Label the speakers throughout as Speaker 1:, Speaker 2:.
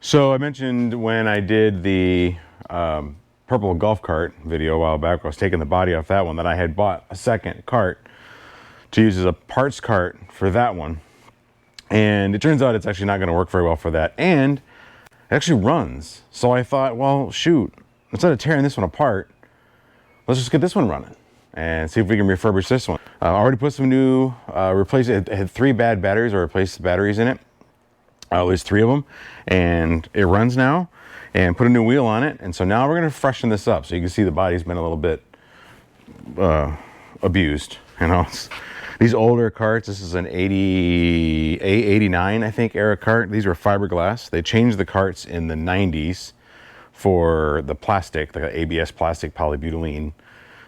Speaker 1: So I mentioned when I did the purple golf cart video a while back, I was taking the body off that one, that I had bought a second cart to use as a parts cart for that one. And it turns out it's actually not going to work very well for that. And it actually runs. So I thought, well, shoot, instead of tearing this one apart, let's just get this one running and see if we can refurbish this one. I already put some new, it had 3 bad batteries, or replaced the batteries in it. There's 3 of them, and it runs now, and put a new wheel on it. And so now we're going to freshen this up. So you can see the body's been a little bit abused. You know, these older carts, this is an 89, I think, era cart. These were fiberglass. They changed the carts in the 90s for the plastic, the ABS plastic, polybutylene,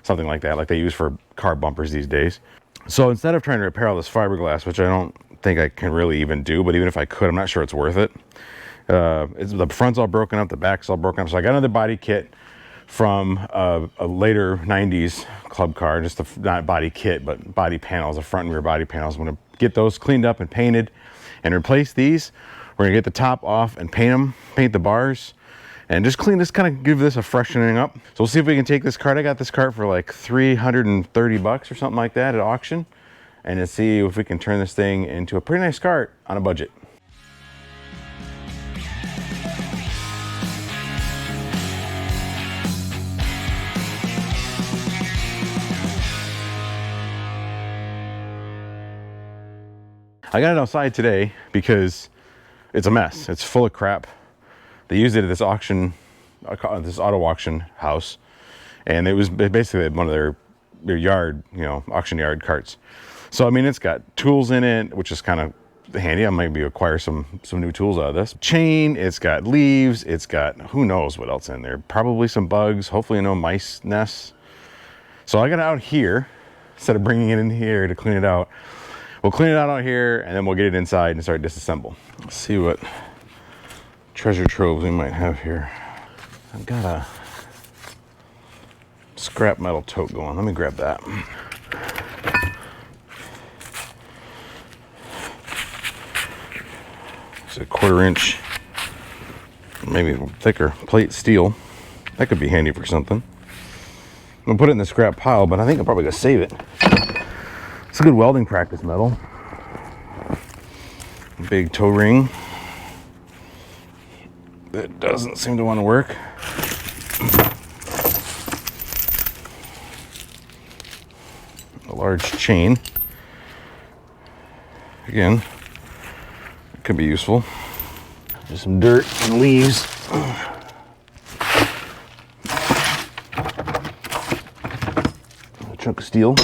Speaker 1: something like that, like they use for car bumpers these days. So instead of trying to repair all this fiberglass, which I don't think I can really even do, but even if I could, I'm not sure it's worth it. The front's all broken up, the back's all broken up. So I got another body kit from a later 90s club car, just not body kit, but body panels, the front and rear body panels. I'm gonna get those cleaned up and painted and replace these. We're gonna get the top off and paint them, paint the bars, and just clean this, kind of give this a freshening up. So we'll see if we can take this cart. I got this cart for like 330 bucks or something like that at auction, and to see if we can turn this thing into a pretty nice cart on a budget. I got it outside today because it's a mess. It's full of crap. They used it at this auction, this auto auction house, and it was basically one of their yard, auction yard carts. So I mean, it's got tools in it, which is kind of handy. I might maybe acquire some new tools out of this. Chain, it's got leaves, it's got who knows what else in there. Probably some bugs, hopefully no mice nests. So I got it out here instead of bringing it in here to clean it out. We'll clean it out here, and then we'll get it inside and start disassemble. Let's see what treasure troves we might have here. I've got a scrap metal tote going. Let me grab that. It's a 1/4 inch, maybe thicker plate steel. That could be handy for something. I'm gonna put it in the scrap pile, but I think I'm probably gonna save it. It's a good welding practice metal. Big toe ring that doesn't seem to want to work. A large chain. Again, it could be useful. Just some dirt and leaves. A chunk of steel.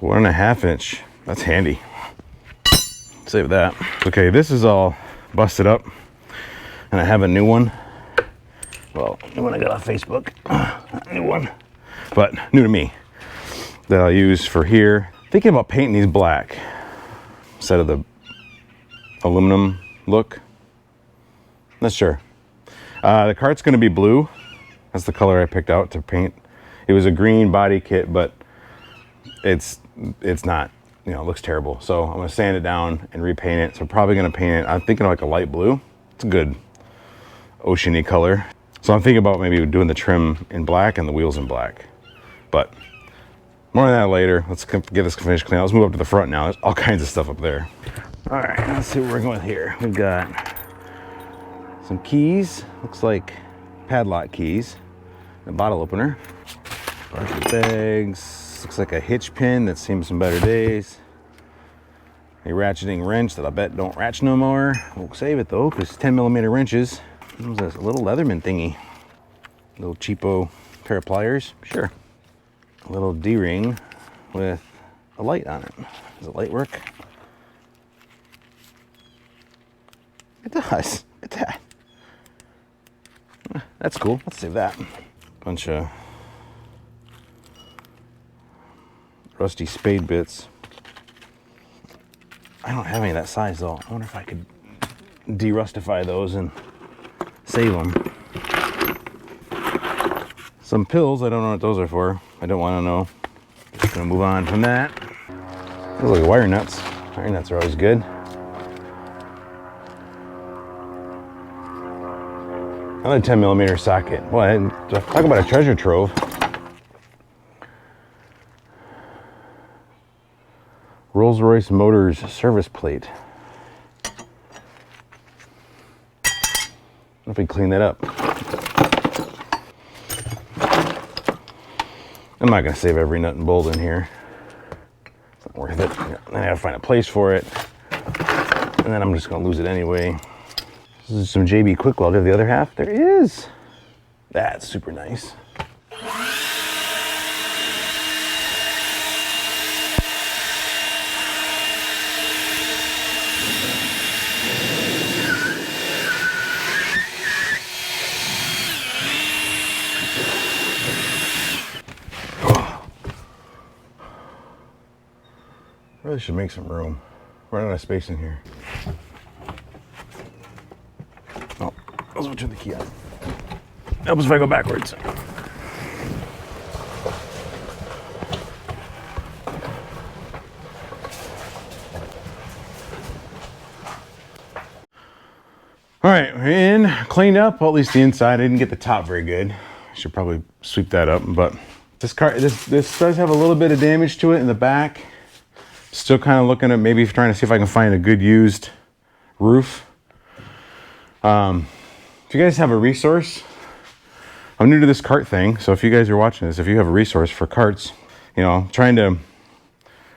Speaker 1: One 1/2 inch, that's handy. Save that. Okay, this is all busted up, and I have a new one. Well, new one I got off Facebook. New one, but new to me, that I'll use for here. Thinking about painting these black instead of the aluminum look. Not sure. The cart's gonna be blue. That's the color I picked out to paint. It was a green body kit, but it's not, it looks terrible. So I'm gonna sand it down and repaint it. So I'm probably gonna paint it, I'm thinking like a light blue. It's a good oceany color. So I'm thinking about maybe doing the trim in black and the wheels in black. But more on that later. Let's get this finished clean. Let's move up to the front now. There's all kinds of stuff up there. All right, let's see what we're going with here. We've got some keys. Looks like padlock keys. A bottle opener. Plastic bags. Looks like a hitch pin that's seen some better days. A ratcheting wrench that I bet don't ratchet no more. We'll save it though, because 10mm wrenches. What was this? A little Leatherman thingy. A little cheapo pair of pliers. Sure. A little D-ring with a light on it. Does the light work? It does. Look at that. That's cool. Let's save that. Bunch of rusty spade bits. I don't have any of that size though. I wonder if I could de-rustify those and save them. Some pills, I don't know what those are for. I don't want to know. Just gonna move on from that. Those are like wire nuts. Wire nuts are always good. Another 10mm socket. Boy, talk about a treasure trove. Rolls-Royce Motors service plate. What if we clean that up? I'm not gonna save every nut and bolt in here. It's not worth it. Then I gotta find a place for it. And then I'm just gonna lose it anyway. This is some JB Quick Weld. Do the other half? There is. That's super nice. Really should make some room. Run out of space in here. Oh, let's turn the key on. Helps if I go backwards. All right, we're in, cleaned up, well, at least the inside. I didn't get the top very good. I should probably sweep that up, but this car, this does have a little bit of damage to it in the back. Still kind of looking at maybe trying to see if I can find a good used roof. If you guys have a resource, I'm new to this cart thing, so if you guys are watching this, if you have a resource for carts, you know, I'm trying to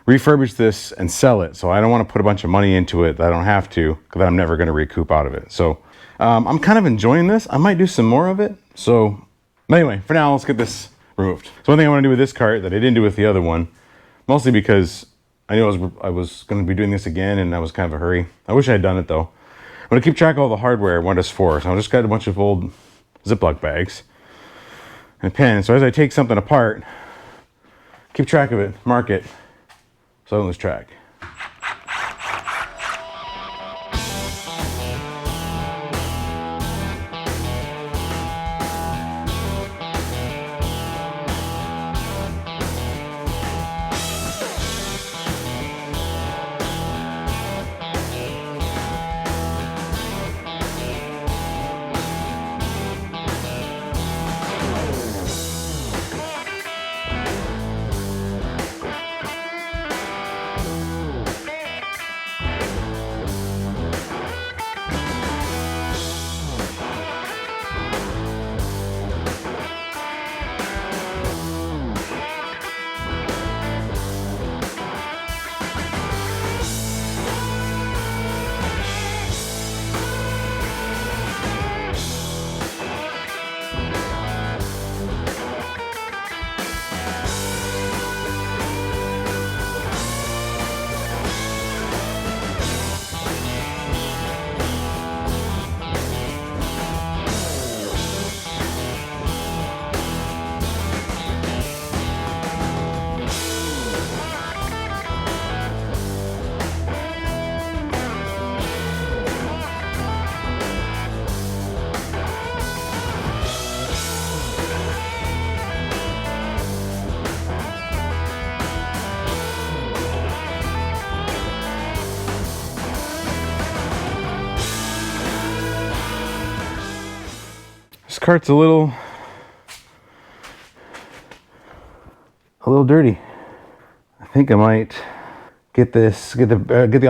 Speaker 1: refurbish this and sell it. So I don't want to put a bunch of money into it that I don't have to, because I'm never going to recoup out of it. So I'm kind of enjoying this. I might do some more of it. So anyway, for now, let's get this removed. So one thing I want to do with this cart that I didn't do with the other one, mostly because I knew I was going to be doing this again, and that was kind of a hurry. I wish I had done it though. I'm going to keep track of all the hardware, what it's for. So I just got a bunch of old Ziploc bags and a pen. So as I take something apart, keep track of it, mark it, so I don't lose track. This cart's a little dirty. I think I might get all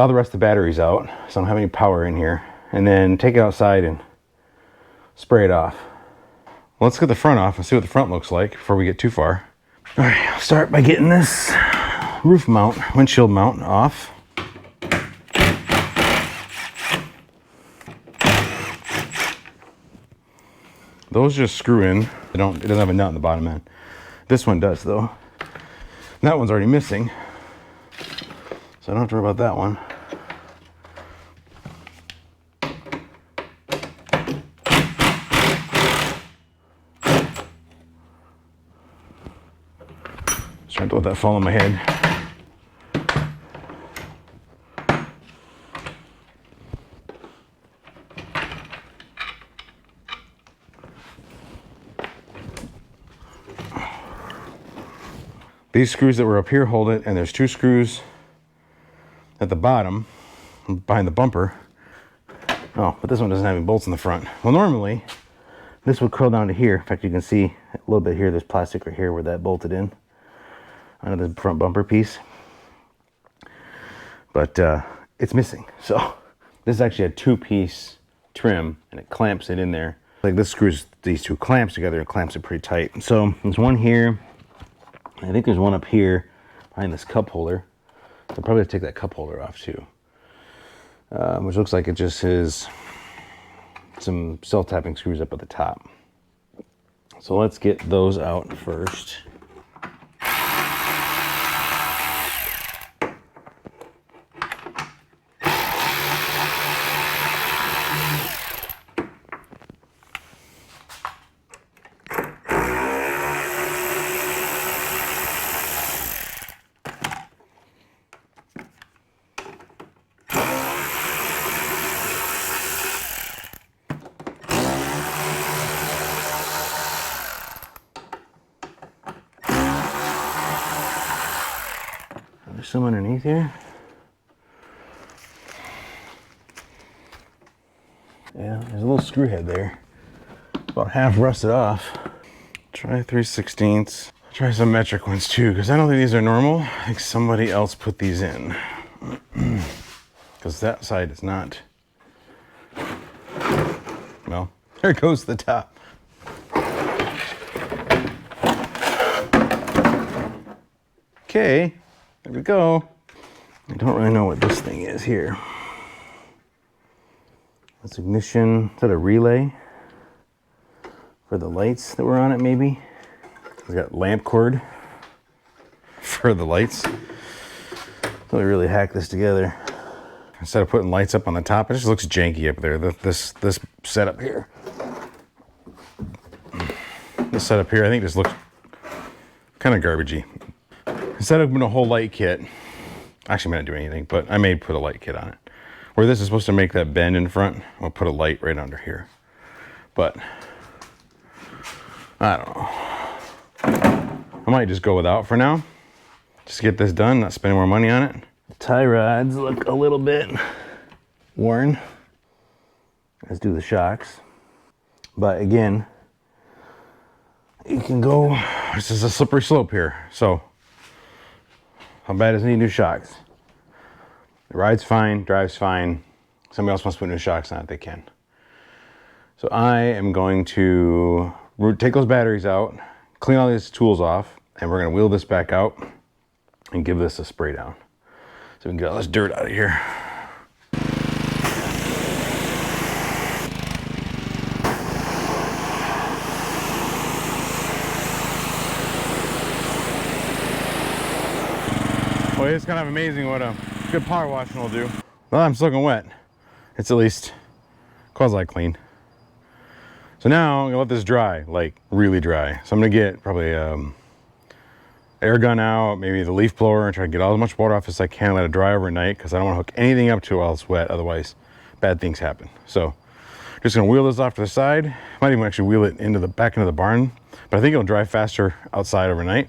Speaker 1: the rest of the batteries out, so I don't have any power in here, and then take it outside and spray it off. Well, let's get the front off and see what the front looks like before we get too far. All right, I'll start by getting this windshield mount off. Those just screw in. It doesn't have a nut in the bottom end. This one does though. And that one's already missing, so I don't have to worry about that one. Just trying to let that fall on my head. These screws that were up here hold it, and there's 2 screws at the bottom behind the bumper. Oh, but this one doesn't have any bolts in the front. Well, normally this would curl down to here. In fact, you can see a little bit here. There's plastic right here where that bolted in onto the front bumper piece. But it's missing. So this is actually a 2-piece trim, and it clamps it in there. Like this screws these 2 clamps together and clamps it pretty tight. So there's one here. I think there's one up here behind this cup holder. I'll probably have to take that cup holder off too. Which looks like it just has some self-tapping screws up at the top. So let's get those out first. There's some underneath here. Yeah, there's a little screw head there. About half rusted off. Try 3/16. Try some metric ones too, because I don't think these are normal. I think somebody else put these in. Because that side is not. Well, there goes the top. Okay. There we go. I don't really know what this thing is here. That's ignition. Is that a relay for the lights that were on it, maybe? It's got lamp cord for the lights. So we really hack this together. Instead of putting lights up on the top, it just looks janky up there. This setup here. This setup here, I think just looks kind of garbagey. Instead of putting a whole light kit, actually I didn't do anything, but I may put a light kit on it. Where this is supposed to make that bend in front, I'll put a light right under here. But, I don't know. I might just go without for now. Just get this done, not spending more money on it. The tie rods look a little bit worn. Let's do the shocks. But again, you can go, this is a slippery slope here, so how bad does it need new shocks? It rides fine, drives fine. Somebody else wants to put new shocks on it, they can. So I am going to take those batteries out, clean all these tools off, and we're gonna wheel this back out and give this a spray down. So we can get all this dirt out of here. Well, it's kind of amazing what a good power washing will do. Well, I'm soaking wet. It's at least quasi-clean. So now I'm gonna let this dry, like really dry. So I'm gonna get probably air gun out, maybe the leaf blower, and try to get all as much water off as I can, let it dry overnight, because I don't want to hook anything up to it while it's wet, otherwise bad things happen. So just gonna wheel this off to the side. Might even actually wheel it into the back into the barn, but I think it'll dry faster outside overnight.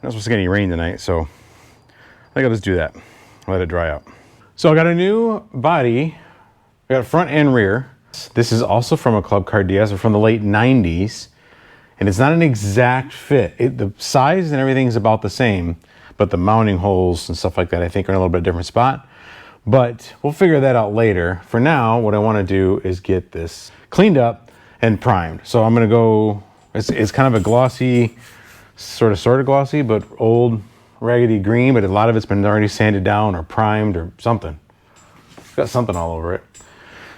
Speaker 1: Not supposed to get any rain tonight, so I think I'll just do that, let it dry out. So I got a new body, I got front and rear. This is also from a Club Car DS, or from the late 90s, and it's not an exact fit. The size and everything is about the same, but the mounting holes and stuff like that I think are in a little bit different spot. But we'll figure that out later. For now, what I want to do is get this cleaned up and primed. So I'm gonna go, it's kind of a glossy, sort of glossy, but old, raggedy green, but a lot of it's been already sanded down or primed or something. It's got something all over it.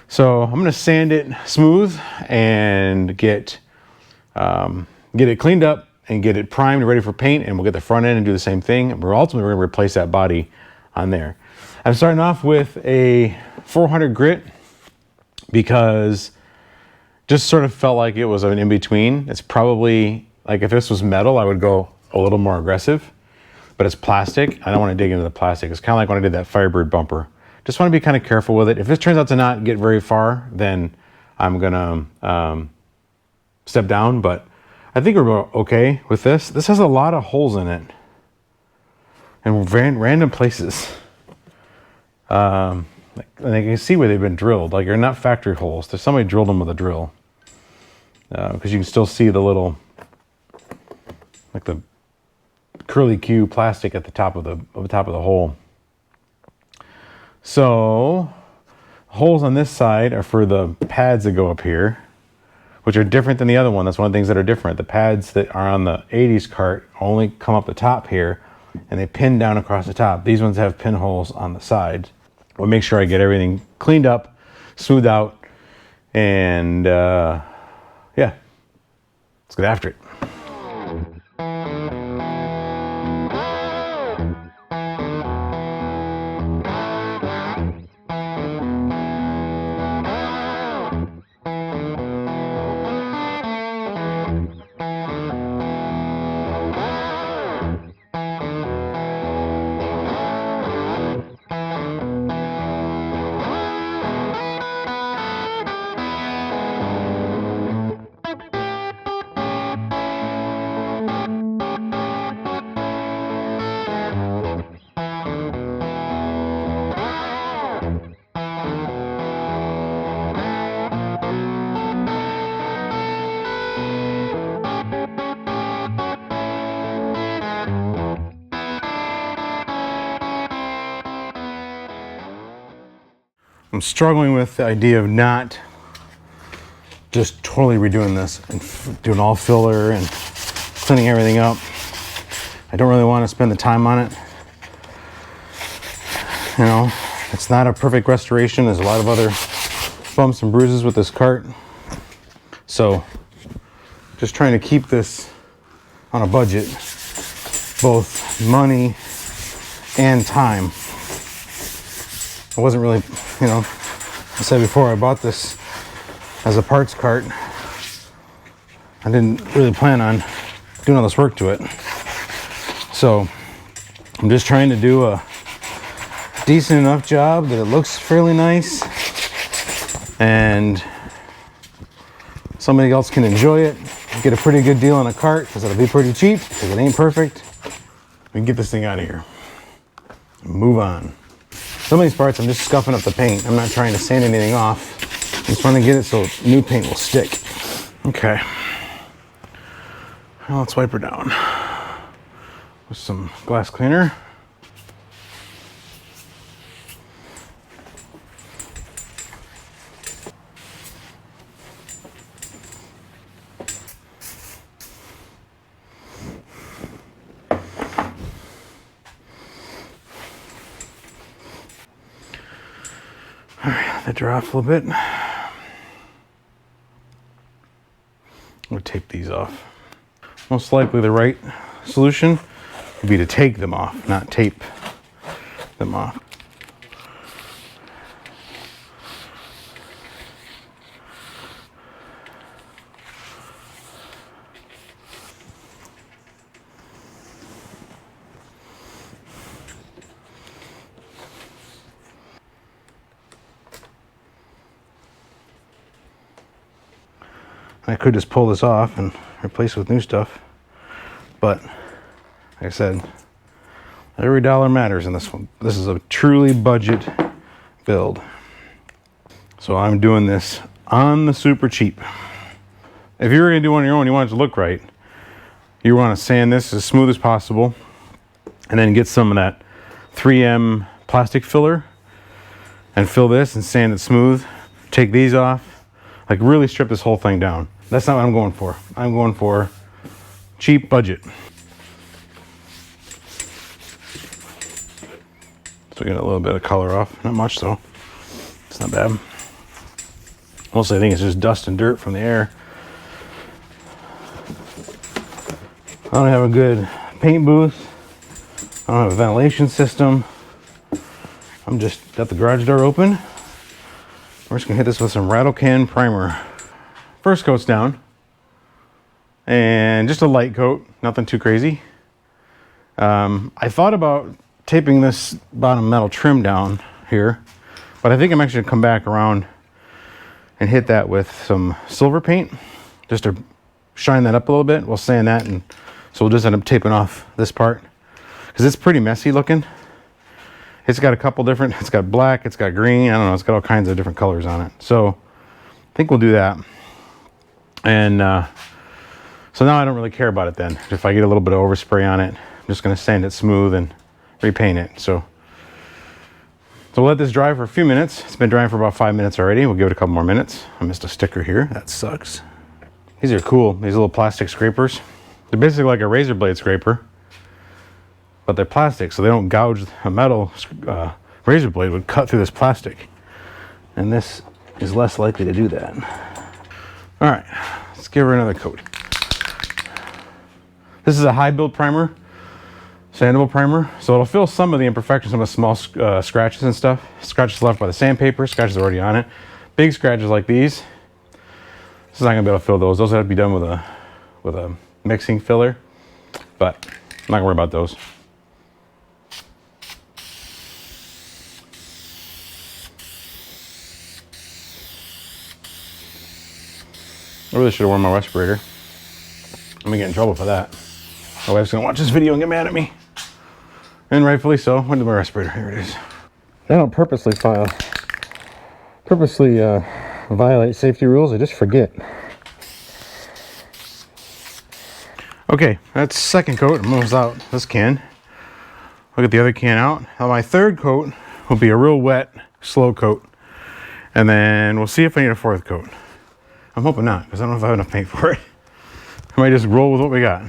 Speaker 1: So I'm gonna sand it smooth and get it cleaned up and get it primed and ready for paint, and we'll get the front end and do the same thing. And we're ultimately gonna replace that body on there. I'm starting off with a 400 grit because just sort of felt like it was an in-between. It's probably, like if this was metal, I would go a little more aggressive. But it's plastic. I don't want to dig into the plastic. It's kind of like when I did that Firebird bumper. Just want to be kind of careful with it. If this turns out to not get very far, then I'm gonna step down, but I think we're okay with this. This has a lot of holes in it. in random places. And you can see where they've been drilled. Like, they're not factory holes. There's somebody drilled them with a drill. Because you can still see the little, like the curly Q plastic at the top of the hole. So holes on this side are for the pads that go up here, which are different than the other one. That's one of the things that are different. The pads that are on the 80s cart only come up the top here, and they pin down across the top. These ones have pinholes on the sides. We'll make sure I get everything cleaned up, smoothed out, and yeah, let's get after it. I'm struggling with the idea of not just totally redoing this and doing all filler and cleaning everything up. I don't really want to spend the time on it. You know, it's not a perfect restoration. There's a lot of other bumps and bruises with this cart. So just trying to keep this on a budget, both money and time. I wasn't really, you know, I said before I bought this as a parts cart, I didn't really plan on doing all this work to it. So I'm just trying to do a decent enough job that it looks fairly nice and somebody else can enjoy it, get a pretty good deal on a cart because it'll be pretty cheap because it ain't perfect. We can get this thing out of here and move on. Some of these parts I'm just scuffing up the paint. I'm not trying to sand anything off. I'm just trying to get it so new paint will stick. Okay. Well, let's wipe her down with some glass cleaner. All right, let that dry off a little bit. We'll take these off. Most likely the right solution would be to take them off, not tape them off. I could just pull this off and replace it with new stuff, but like I said, every dollar matters in this one. This is a truly budget build, so I'm doing this on the super cheap. If you're gonna do one on your own, you want it to look right, you want to sand this as smooth as possible and then get some of that 3M plastic filler and fill this and sand it smooth. Take these off, like really strip this whole thing down. That's not what I'm going for. I'm going for cheap budget. So we get a little bit of color off, not much though. It's not bad. Mostly I think it's just dust and dirt from the air. I don't have a good paint booth. I don't have a ventilation system. I'm just got the garage door open. We're just gonna hit this with some rattle can primer. First coat's down, and just a light coat, nothing too crazy. I thought about taping this bottom metal trim down here, but I think I'm actually gonna come back around and hit that with some silver paint, just to shine that up a little bit. We'll sand that, and so we'll just end up taping off this part, because it's pretty messy looking. It's got a couple different, it's got black, it's got green, I don't know, it's got all kinds of different colors on it. So I think we'll do that. And so now I don't really care about it then. If I get a little bit of overspray on it, I'm just gonna sand it smooth and repaint it. So we'll let this dry for a few minutes. It's been drying for about 5 minutes already. We'll give it a couple more minutes. I missed a sticker here, that sucks. These are cool, these little plastic scrapers. They're basically like a razor blade scraper, but they're plastic, so they don't gouge. A metal razor blade would cut through this plastic, and this is less likely to do that. All right, let's give her another coat. This is a high build primer, sandable primer, so it'll fill some of the imperfections, some of the small scratches and stuff. Scratches left by the sandpaper, scratches already on it. Big scratches like these, this is not gonna be able to fill those. Those have to be done with a mixing filler, but I'm not gonna worry about those. I really should have worn my respirator. I'm gonna get in trouble for that. My wife's gonna watch this video and get mad at me. And rightfully so. When did my respirator? Here it is. I don't purposely violate safety rules. I just forget. Okay, that's second coat. It moves out this can. I'll get the other can out. Now my third coat will be a real wet, slow coat. And then we'll see if I need a fourth coat. I'm hoping not, because I don't know if I have enough paint for it. I might just roll with what we got.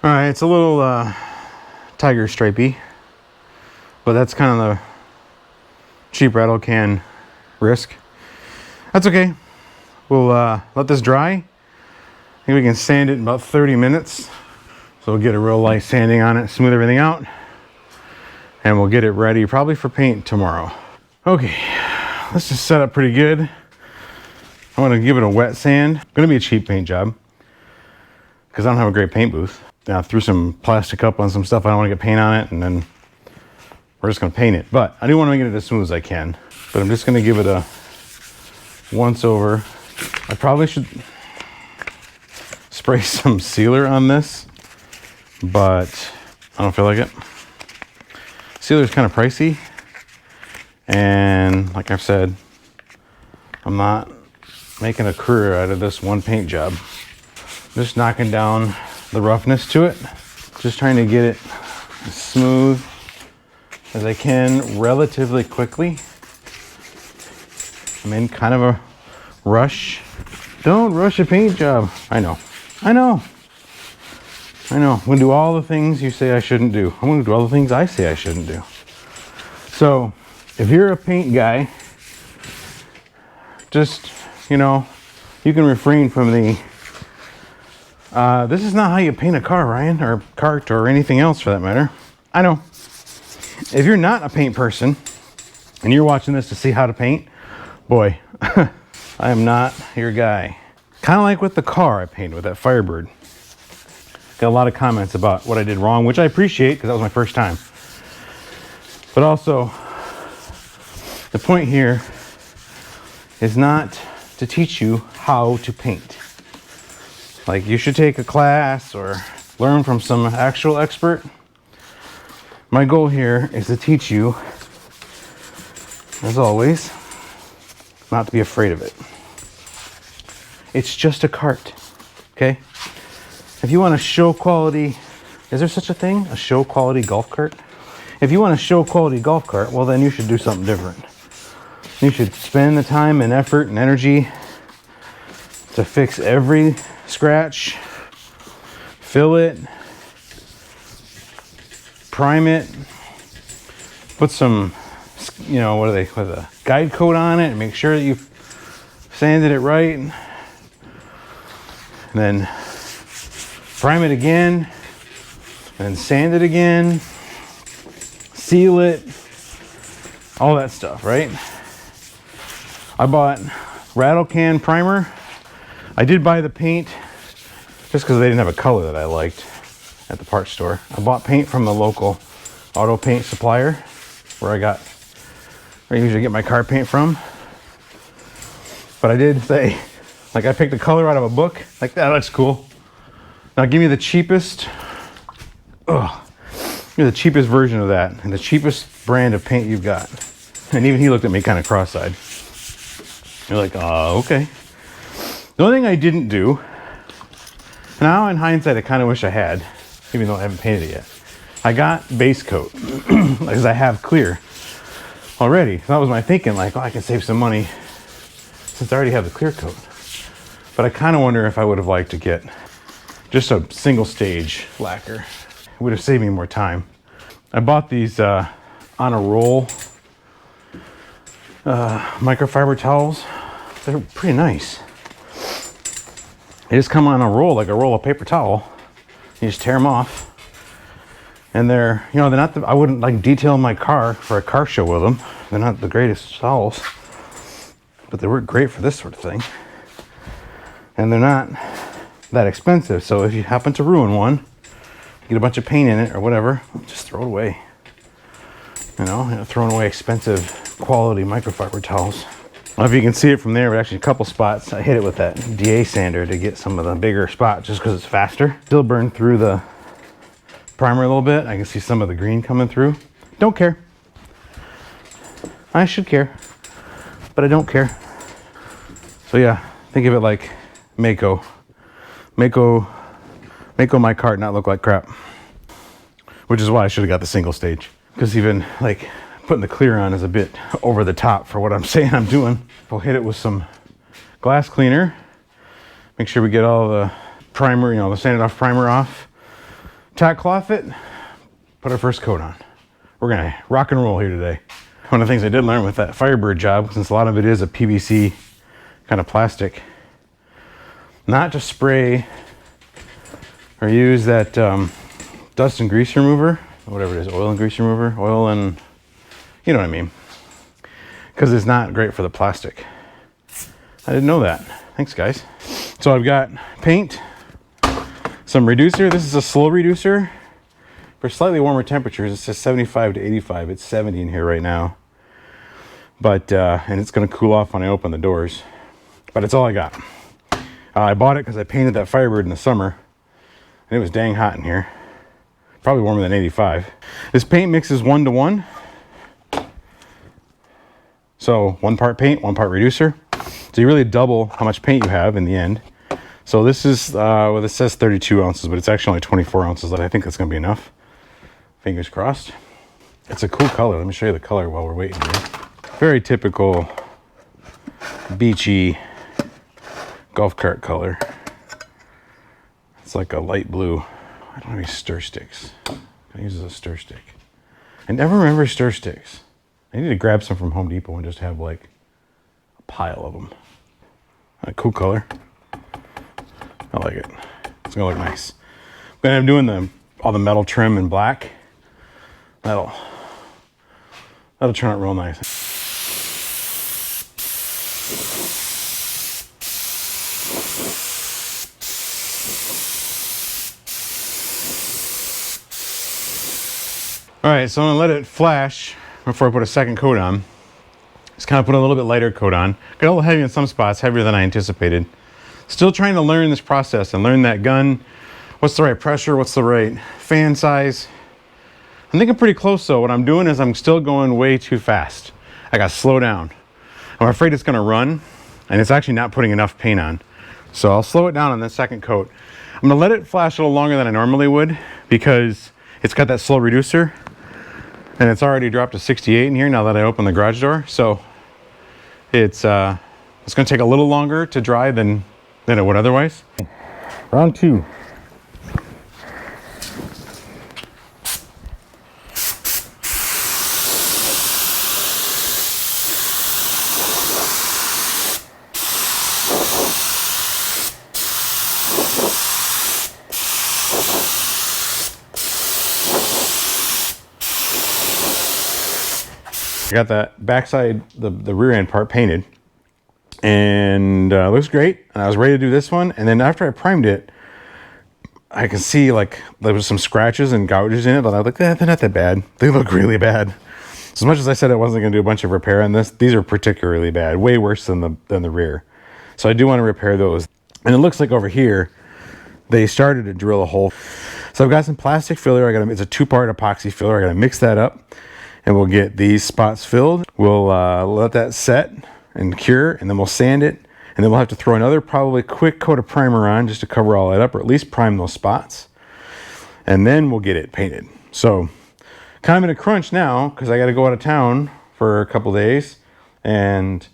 Speaker 1: All right, it's a little tiger stripey, but that's kind of the cheap rattle can risk. That's okay. We'll let this dry. I think we can sand it in about 30 minutes. So we'll get a real light sanding on it, smooth everything out, and we'll get it ready probably for paint tomorrow. Okay, this is set up pretty good. I'm gonna give it a wet sand. Gonna be a cheap paint job because I don't have a great paint booth. Now I threw some plastic up on some stuff. I don't want to get paint on it, and then we're just going to paint it. But I do want to make it as smooth as I can. But I'm just going to give it a once over. I probably should spray some sealer on this, but I don't feel like it. Sealer is kind of pricey, and like I've said, I'm not making a career out of this one paint job. I'm just knocking down the roughness to it, just trying to get it as smooth as I can relatively quickly. I'm in kind of a rush. Don't rush a paint job. I know. I'm gonna do all the things you say I shouldn't do. I'm gonna do all the things I say I shouldn't do. So if you're a paint guy, just, you know, you can refrain from the this is not how you paint a car, Ryan, or cart, or anything else for that matter. I know. If you're not a paint person and you're watching this to see how to paint, boy, I am not your guy. Kind of like with the car I painted with that Firebird. Got a lot of comments about what I did wrong, which I appreciate because that was my first time. But also, the point here is not to teach you how to paint. Like, you should take a class or learn from some actual expert. My goal here is to teach you, as always, not to be afraid of it. It's just a cart, okay? If you want a show quality, is there such a thing? A show quality golf cart? If you want a show quality golf cart, well then you should do something different. You should spend the time and effort and energy to fix every scratch, fill it, prime it, put some, you know, what a guide coat on it, and make sure that you've sanded it right, and then prime it again, and then sand it again, seal it, all that stuff, right? I bought rattle can primer. I did buy the paint just because they didn't have a color that I liked at the parts store. I bought paint from the local auto paint supplier where I usually get my car paint from. But I did say, like, I picked a color out of a book. Like, that looks cool. Now give me the cheapest, give me the cheapest version of that and the cheapest brand of paint you've got. And even he looked at me kind of cross-eyed. You're like, okay. The only thing I didn't do, now in hindsight, I kind of wish I had, even though I haven't painted it yet. I got base coat, because I have clear already. So that was my thinking, like, oh, I can save some money since I already have the clear coat. But I kind of wonder if I would have liked to get just a single stage lacquer. It would have saved me more time. I bought these on a roll microfiber towels. They're pretty nice. They just come on a roll, like a roll of paper towel. You just tear them off. And they're, you know, they're not, I wouldn't like detail my car for a car show with them. They're not the greatest towels, but they work great for this sort of thing. And they're not that expensive. So if you happen to ruin one, get a bunch of paint in it or whatever, just throw it away. You know, throwing away expensive quality microfiber towels. I don't know if you can see it from there, but actually a couple spots, I hit it with that DA sander to get some of the bigger spots just because it's faster. Still burned through the primer a little bit. I can see some of the green coming through. Don't care. I should care, but I don't care. So yeah, think of it like Mako. Mako my cart not look like crap. Which is why I should have got the single stage. Because even like putting the clear on is a bit over the top for what I'm saying I'm doing. We'll hit it with some glass cleaner. Make sure we get all the primer, you know, the sanded off primer off. Tack cloth it, put our first coat on. We're gonna rock and roll here today. One of the things I did learn with that Firebird job, since a lot of it is a PVC kind of plastic, not to spray or use that dust and grease remover, whatever it is, oil and grease remover, oil and, you know what I mean, because it's not great for the plastic. I didn't know that. Thanks, guys. So I've got paint, some reducer. This is a slow reducer for slightly warmer temperatures. It says 75 to 85. It's 70 in here right now. But, and it's gonna cool off when I open the doors. But it's all I got. I bought it because I painted that Firebird in the summer. And it was dang hot in here. Probably warmer than 85. This paint mixes 1 to 1. So 1 part paint, 1 part reducer. So you really double how much paint you have in the end. So this is, well, it says 32 ounces, but it's actually only 24 ounces. That I think that's gonna be enough. Fingers crossed. It's a cool color. Let me show you the color while we're waiting here. Very typical beachy golf cart color. It's like a light blue. I don't have any stir sticks. I use a stir stick. I never remember stir sticks. I need to grab some from Home Depot and just have like a pile of them. A cool color. I like it. It's gonna look nice. I'm gonna have doing all the metal trim in black. That'll turn out real nice. All right, so I'm gonna let it flash before I put a second coat on. Just kind of put a little bit lighter coat on. Got a little heavy in some spots, heavier than I anticipated. Still trying to learn this process and learn that gun. What's the right pressure? What's the right fan size? I think I'm pretty close though. What I'm doing is I'm still going way too fast. I gotta slow down. I'm afraid it's gonna run and it's actually not putting enough paint on. So I'll slow it down on the second coat. I'm gonna let it flash a little longer than I normally would because it's got that slow reducer and it's already dropped to 68 in here now that I opened the garage door. So it's gonna take a little longer to dry than it would otherwise. Round 2. I got that backside, the rear end part painted. And looks great. And I was ready to do this one. And then after I primed it, I can see like there was some scratches and gouges in it, but I was like, they're not that bad. They look really bad. So as much as I said I wasn't going to do a bunch of repair on this, these are particularly bad, way worse than the rear. So I do want to repair those. And it looks like over here, they started to drill a hole. So I've got some plastic filler. It's a 2-part epoxy filler. I got to mix that up, and we'll get these spots filled. We'll let that set and cure, and then we'll sand it, and then we'll have to throw another probably quick coat of primer on just to cover all that up, or at least prime those spots. And then we'll get it painted. So kind of in a crunch now because I got to go out of town for a couple days, and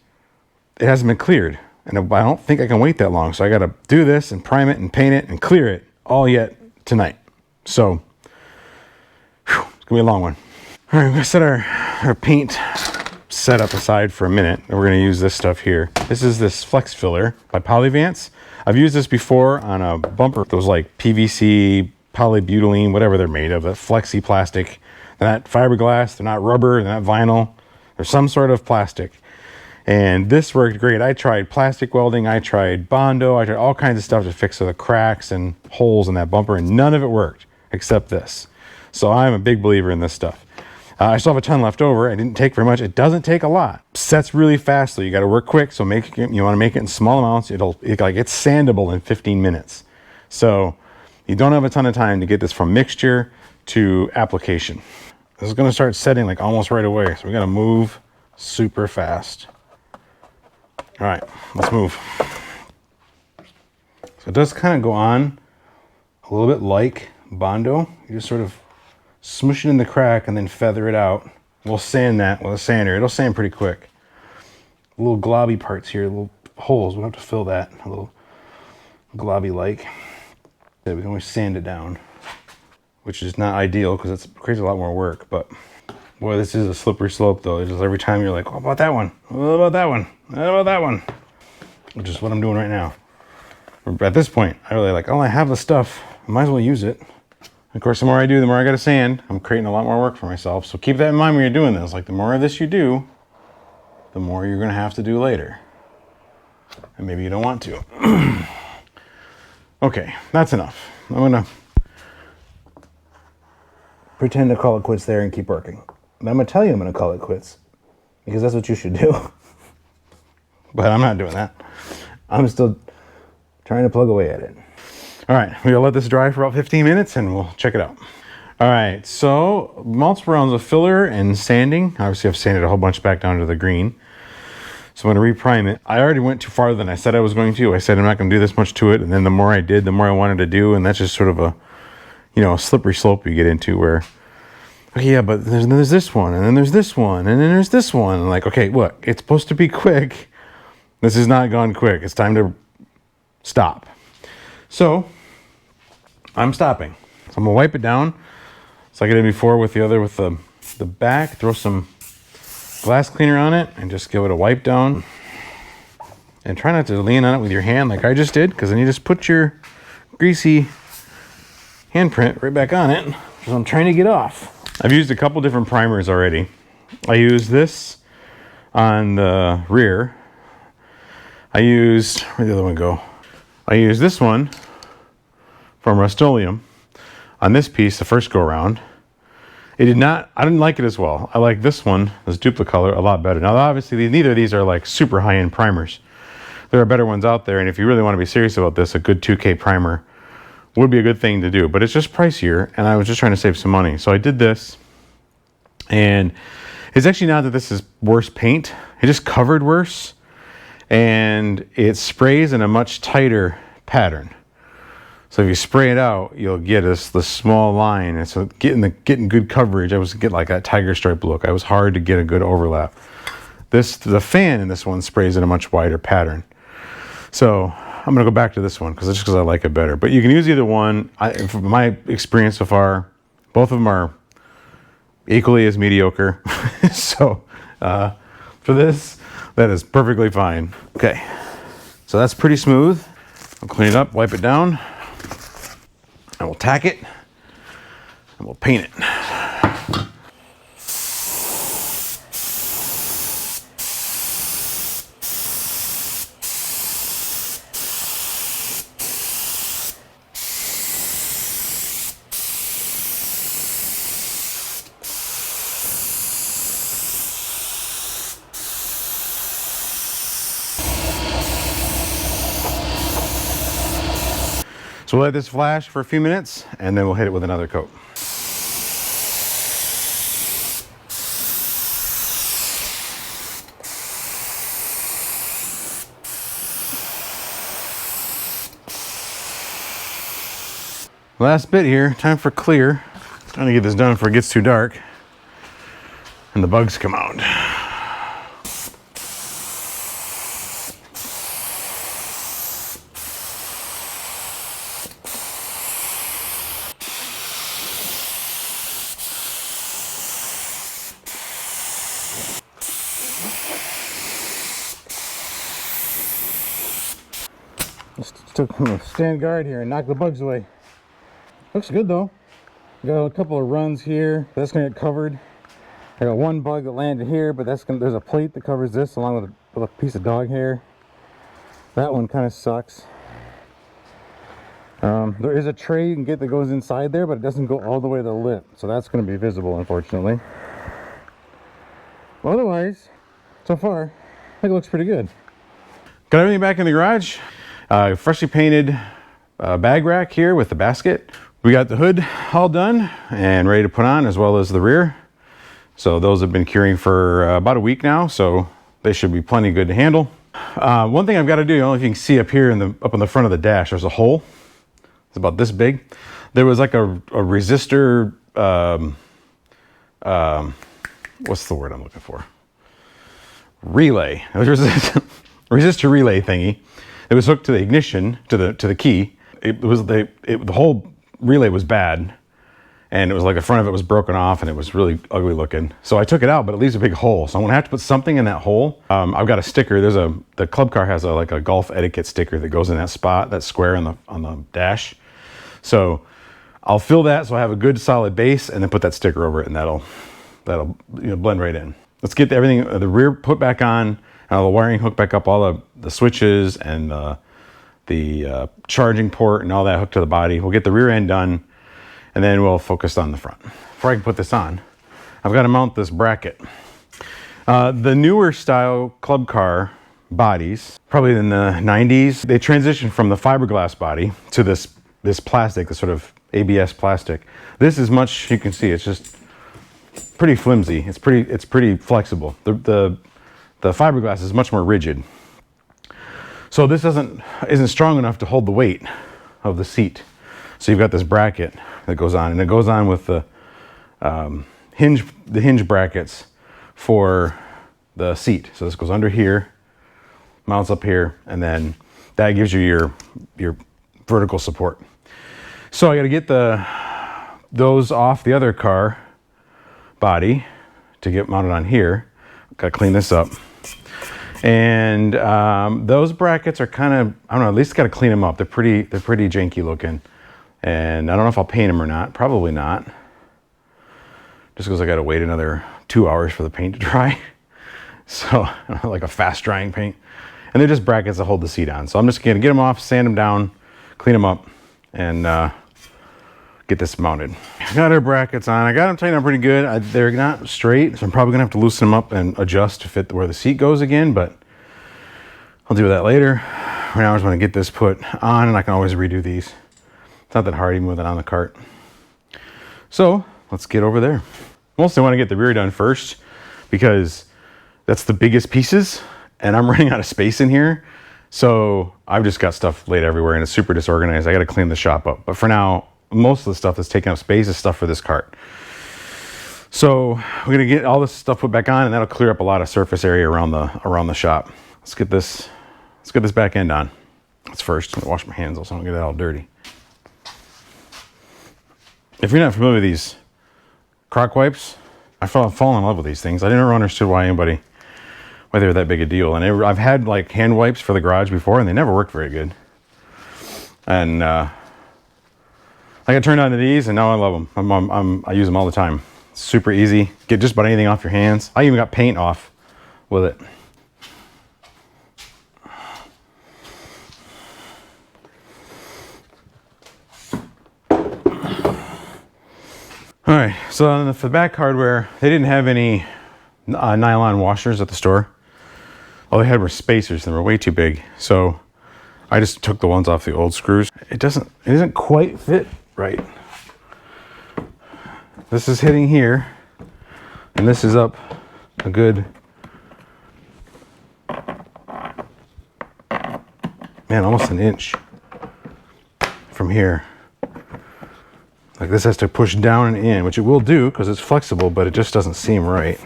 Speaker 1: it hasn't been cleared. And I don't think I can wait that long. So I got to do this and prime it and paint it and clear it all yet tonight. So it's going to be a long one. All right, we're going to set our paint setup aside for a minute. And we're going to use this stuff here. This is this Flex Filler by Polyvance. I've used this before on a bumper. Those like PVC, polybutylene, whatever they're made of, that flexi plastic. They're not fiberglass, they're not rubber, they're not vinyl. They're some sort of plastic. And this worked great. I tried plastic welding, I tried Bondo, I tried all kinds of stuff to fix the cracks and holes in that bumper, and none of it worked except this. So I'm a big believer in this stuff. I still have a ton left over. I didn't take very much. It doesn't take a lot. Sets really fast, so you got to work quick. So you want to make it in small amounts. It's sandable in 15 minutes. So you don't have a ton of time to get this from mixture to application. This is going to start setting like almost right away. So we got to move super fast. All right, let's move. So it does kind of go on a little bit like Bondo. You just sort of smush it in the crack and then feather it out. We'll sand that with a sander. It'll sand pretty quick. Little globby parts here, little holes. We'll have to fill that a little globby like. We can always sand it down, which is not ideal because it creates a lot more work. But boy, this is a slippery slope though. It's just every time you're like, what about that one? What about that one? What about that one? Which is what I'm doing right now. At this point, I really like, oh, I have the stuff. I might as well use it. Of course, the more I do, the more I got to sand. I'm creating a lot more work for myself. So keep that in mind when you're doing this. Like the more of this you do, the more you're going to have to do later. And maybe you don't want to. Okay, that's enough. I'm going to pretend to call it quits there and keep working. And I'm going to tell you I'm going to call it quits because that's what you should do. But I'm not doing that. I'm still trying to plug away at it. All right, we'll let this dry for about 15 minutes and we'll check it out. All right, so multiple rounds of filler and sanding. Obviously, I've sanded a whole bunch back down to the green. So I'm going to reprime it. I already went too far than I said I was going to. I said I'm not going to do this much to it. And then the more I did, the more I wanted to do. And that's just sort of a, a slippery slope you get into where, okay, yeah, but there's this one, and then there's this one, and then there's this one. And like, okay, look, it's supposed to be quick. This has not gone quick. It's time to stop. So I'm stopping. So I'm gonna wipe it down. It's like I did before with the back. Throw some glass cleaner on it and just give it a wipe down. And try not to lean on it with your hand like I just did, because then you just put your greasy handprint right back on it, because I'm trying to get off. I've used a couple different primers already. I used this on the rear. Where'd the other one go? I used this one from Rust-Oleum on this piece the first go around. I didn't like it as well. I like this one, this Duplicolor, a lot better. Now obviously neither of these are like super high-end primers. There are better ones out there, and if you really want to be serious about this, a good 2K primer would be a good thing to do, but it's just pricier, and I was just trying to save some money. So I did this, and it's actually not that this is worse paint. It just covered worse, and it sprays in a much tighter pattern. So if you spray it out, you'll get the small line, and so getting good coverage, I was getting like that tiger stripe look. It was hard to get a good overlap. The fan in this one sprays in a much wider pattern. So I'm going to go back to this one because I like it better. But you can use either one. From my experience so far, both of them are equally as mediocre. So for this, that is perfectly fine. Okay, so that's pretty smooth. I'll clean it up, wipe it down, and we'll tack it, and we'll paint it. So we'll let this flash for a few minutes and then we'll hit it with another coat. Last bit here, time for clear. Trying to get this done before it gets too dark and the bugs come out. Just stand guard here and knock the bugs away. Looks good though. Got a couple of runs here. That's gonna get covered. I got one bug that landed here, but there's a plate that covers this along with a piece of dog hair. That one kind of sucks. There is a tray you can get that goes inside there, but it doesn't go all the way to the lip, so that's going to be visible, unfortunately. Otherwise, so far, I think it looks pretty good. Got everything back in the garage. Freshly painted bag rack here with the basket. We got the hood all done and ready to put on, as well as the rear. So those have been curing for about a week now, so they should be plenty good to handle. One thing I've got to do, I don't know if you can see up here up on the front of the dash, there's a hole. It's about this big. There was like a resistor, what's the word I'm looking for? Relay. It was a resistor relay thingy. It was hooked to the ignition, to the key. The whole relay was bad, and it was like the front of it was broken off, and it was really ugly looking. So I took it out, but it leaves a big hole. So I'm gonna have to put something in that hole. I've got a sticker. The club car has like a golf etiquette sticker that goes in that spot, that square on the dash. So I'll fill that so I have a good solid base, and then put that sticker over it, and that'll blend right in. Let's get everything, the rear put back on, the wiring hooked back up, all the switches and the charging port and all that hooked to the body. We'll get the rear end done, and then we'll focus on the front. Before I can put this on, I've got to mount this bracket. The newer style club car bodies, probably in the 90s, they transitioned from the fiberglass body to this plastic, this sort of ABS plastic. This is much, you can see, it's just pretty flimsy. It's pretty flexible. The fiberglass is much more rigid. So this isn't strong enough to hold the weight of the seat. So you've got this bracket that goes on, and it goes on with the hinge brackets for the seat. So this goes under here, mounts up here, and then that gives you your vertical support. So I got to get those off the other car body to get mounted on here. Got to clean this up. And those brackets are kind of, I don't know, at least got to clean them up. They're pretty janky looking. And I don't know if I'll paint them or not. Probably not. Just because I got to wait another 2 hours for the paint to dry. So like a fast drying paint. And they're just brackets that hold the seat on. So I'm just going to get them off, sand them down, clean them up, and get this mounted. I got our brackets on. I got them tightened up pretty good. They're not straight, so I'm probably gonna have to loosen them up and adjust to fit where the seat goes again, but I'll do that later. Right now I just want to get this put on, and I can always redo these. It's not that hard even with it on the cart. So let's get over there. Mostly want to get the rear done first because that's the biggest pieces, and I'm running out of space in here. So I've just got stuff laid everywhere and it's super disorganized. I got to clean the shop up. But for now, most of the stuff that's taking up space is stuff for this cart. So we're going to get all this stuff put back on, and that'll clear up a lot of surface area around the shop. Let's get this back end on. Let's first wash my hands so I don't get it all dirty. If you're not familiar with these crock wipes, I've fallen in love with these things. I never understood why they were that big a deal. And I've had like hand wipes for the garage before, and they never worked very good. And I got turned on to these, and now I love them. I use them all the time. It's super easy. Get just about anything off your hands. I even got paint off with it. All right, so for the back hardware, they didn't have any nylon washers at the store. All they had were spacers, and they were way too big. So I just took the ones off the old screws. It doesn't quite fit right. This is hitting here, and this is up a good, man, almost an inch from here. Like this has to push down and in, which it will do because it's flexible, but it just doesn't seem right.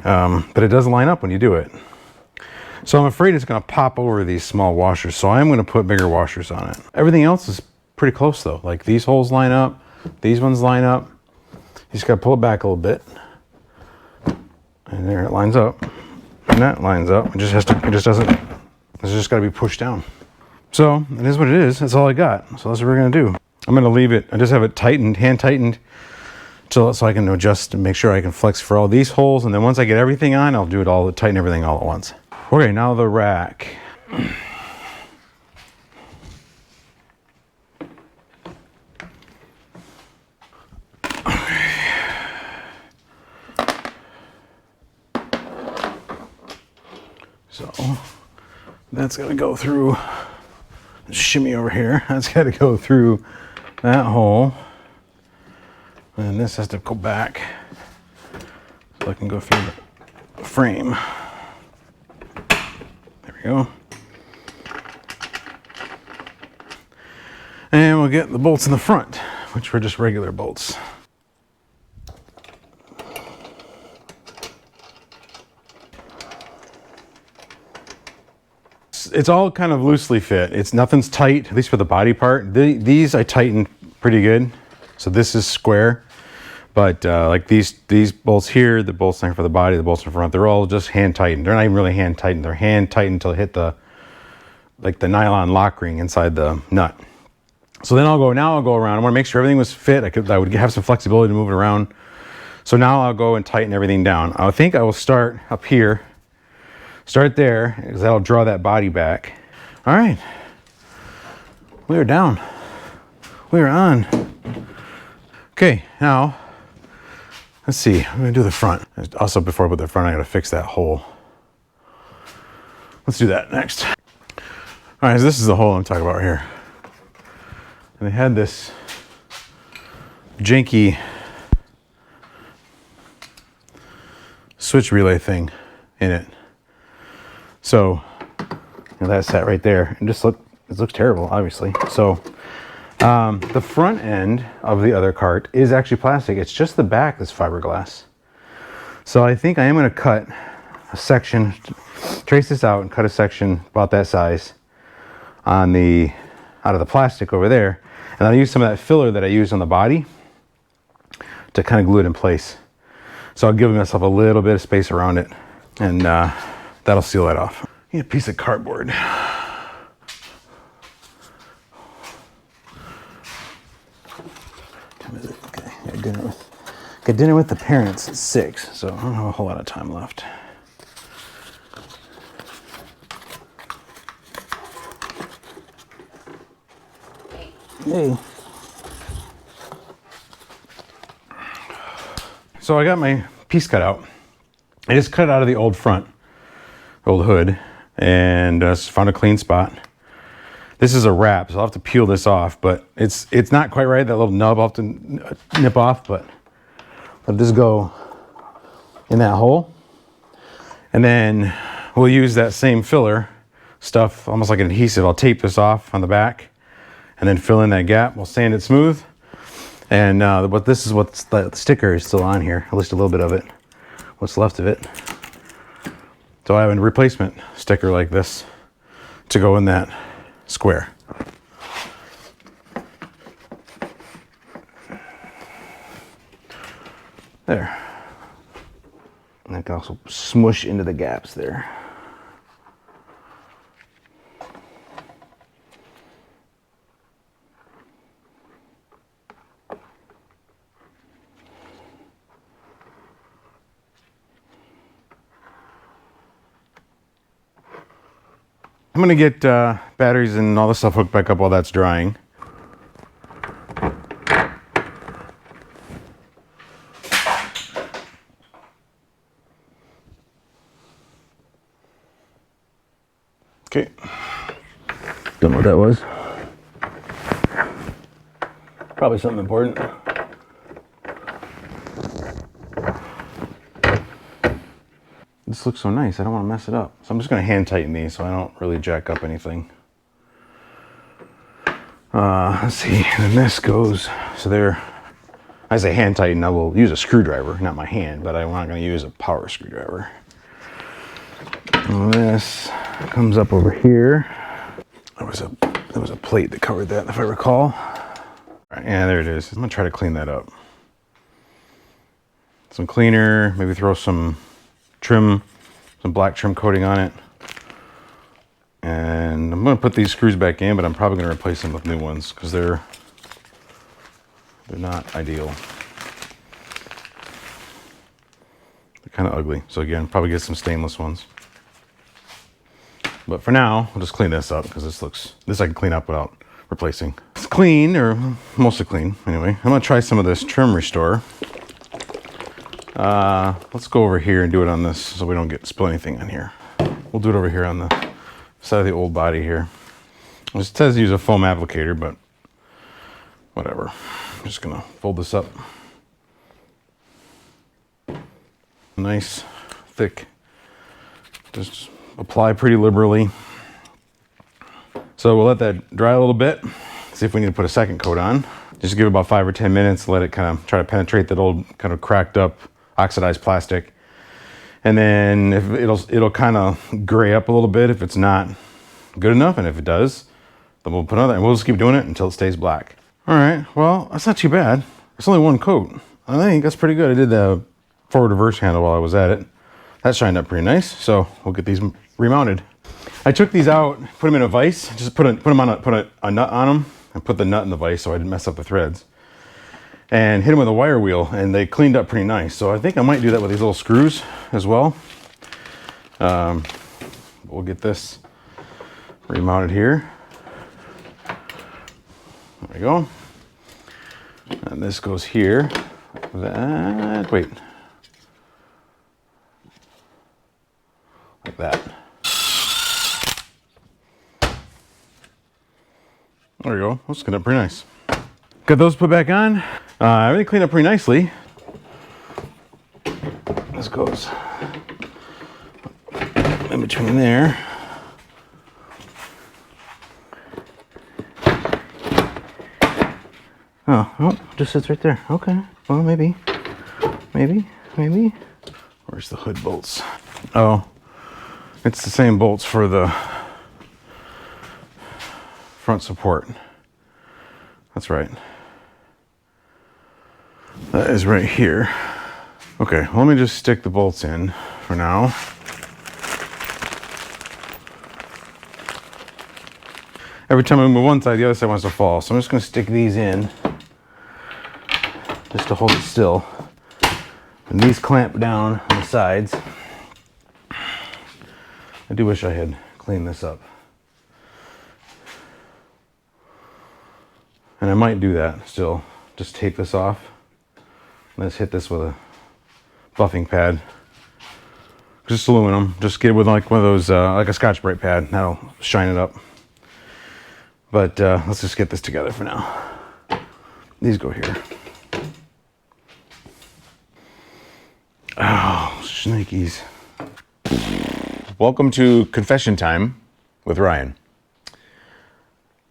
Speaker 1: But it does line up when you do it. So I'm afraid it's going to pop over these small washers. So I'm going to put bigger washers on it. Everything else is pretty close though. Like these holes line up, these ones line up. You just got to pull it back a little bit. And there it lines up. And that lines up. It just doesn't, it's just got to be pushed down. So it is what it is. That's all I got. So that's what we're going to do. I'm going to leave it. I just have it tightened, hand tightened, so I can adjust and make sure I can flex for all these holes. And then once I get everything on, I'll do it all, tighten everything all at once. Okay, now the rack. So that's got to go through, shimmy over here. That's got to go through that hole. And this has to go back so I can go through the frame. There we go. And we'll get the bolts in the front, which were just regular bolts. It's all kind of loosely fit. Nothing's tight, at least for the body part. These I tightened pretty good. So this is square, but like these bolts here, the bolts for the body, the bolts in front, they're all just hand tightened. They're not even really hand tightened. They're hand tightened until it hit the nylon lock ring inside the nut. So then I'll go around. I want to make sure everything was fit. I would have some flexibility to move it around. So now I'll go and tighten everything down. I think I will start up here. Start there, because that'll draw that body back. All right. We are down. We are on. Okay, now, let's see. I'm going to do the front. Also, before I put the front, I got to fix that hole. Let's do that next. All right, so this is the hole I'm talking about here. And they had this janky switch relay thing in it. So, that sat right there and it looks terrible, obviously. So, the front end of the other cart is actually plastic. It's just the back that's fiberglass. So I think I am going to cut a section, trace this out and cut a section about that size out of the plastic over there. And I'll use some of that filler that I used on the body to kind of glue it in place. So I'll give myself a little bit of space around it, and that'll seal that off. Need a piece of cardboard. Okay, got dinner with the parents at 6, so I don't have a whole lot of time left. Hey. So I got my piece cut out. I just cut it out of the old front, old hood, and found a clean spot. This is a wrap, so I'll have to peel this off, but it's not quite right. That little nub I'll have to nip off, but let this go in that hole. And then we'll use that same filler stuff, almost like an adhesive. I'll tape this off on the back and then fill in that gap. We'll sand it smooth. And the sticker is still on here, at least a little bit of it, what's left of it. So I have a replacement sticker like this to go in that square. There. And that can also smush into the gaps there. I'm gonna get batteries and all this stuff hooked back up while that's drying. Okay. Don't know what that was. Probably something important. This looks so nice, I don't want to mess it up. So I'm just going to hand tighten these so I don't really jack up anything. Let's see, and then this goes, so there, as I hand tighten, I will use a screwdriver, not my hand, but I'm not going to use a power screwdriver. And this comes up over here. There was a plate that covered that, if I recall. Yeah, there it is. I'm going to try to clean that up. Some cleaner, maybe throw some trim, some black trim coating on it. And I'm going to put these screws back in, but I'm probably going to replace them with new ones because they're not ideal. They're kind of ugly. So again, probably get some stainless ones. But for now, I'll just clean this up because this I can clean up without replacing. It's clean, or mostly clean anyway. I'm going to try some of this trim restore. Let's go over here and do it on this so we don't spill anything on here. We'll do it over here on the side of the old body here. It says use a foam applicator, but whatever. I'm just gonna fold this up. Nice, thick. Just apply pretty liberally. So we'll let that dry a little bit. See if we need to put a second coat on. Just give it about 5 or 10 minutes, let it kind of try to penetrate that old kind of cracked up oxidized plastic. And then if it'll kind of gray up a little bit if it's not good enough, and if it does, then we'll put another, and we'll just keep doing it until it stays black. All right, well, that's not too bad. It's only one coat. I think that's pretty good. I did the forward reverse handle while I was at it. That shined up pretty nice, so we'll get these remounted. I took these out, put them in a vise, just put a nut on them, and put the nut in the vise so I didn't mess up the threads. And hit them with a wire wheel, and they cleaned up pretty nice. So I think I might do that with these little screws as well. We'll get this remounted here. There we go. And this goes here. Wait. Like that. There we go. That's cleaned up pretty nice. Got those put back on. Everything cleaned up pretty nicely. This goes in between there. Oh, just sits right there. Okay. Well, maybe. Where's the hood bolts? Oh, it's the same bolts for the front support. That's right. That is right here. Okay, well, let me just stick the bolts in for now. Every time I move one side, the other side wants to fall. So I'm just going to stick these in just to hold it still. And these clamp down on the sides. I do wish I had cleaned this up. And I might do that still. Just take this off. Let's hit this with a buffing pad. Just aluminum. Just get it with like one of those, like a Scotch-Brite pad. That'll shine it up. But let's just get this together for now. These go here. Oh, shnikes. Welcome to Confession Time with Ryan.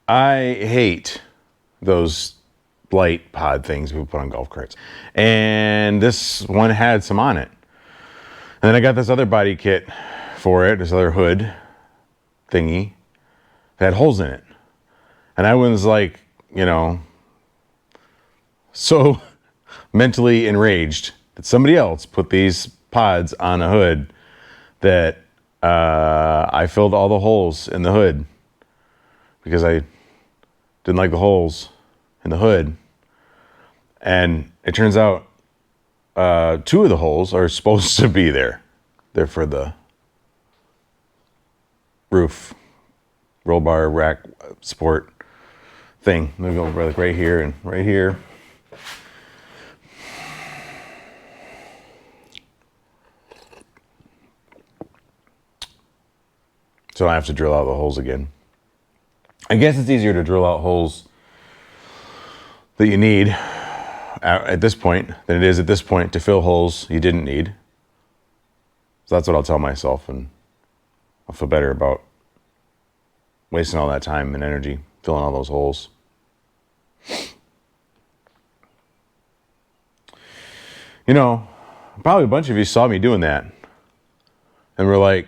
Speaker 1: I hate those light pod things people put on golf carts. And this one had some on it. And then I got this other body kit for it, this other hood thingy that had holes in it. And I was like, you know, so mentally enraged that somebody else put these pods on a hood that I filled all the holes in the hood because I didn't like the holes in the hood. And it turns out 2 of the holes are supposed to be there. They're for the roof, roll bar, rack, support thing. They go like right here and right here. So I have to drill out the holes again. I guess it's easier to drill out holes that you need at this point than it is at this point to fill holes you didn't need. So that's what I'll tell myself, and I'll feel better about wasting all that time and energy filling all those holes. You know, probably a bunch of you saw me doing that and were like,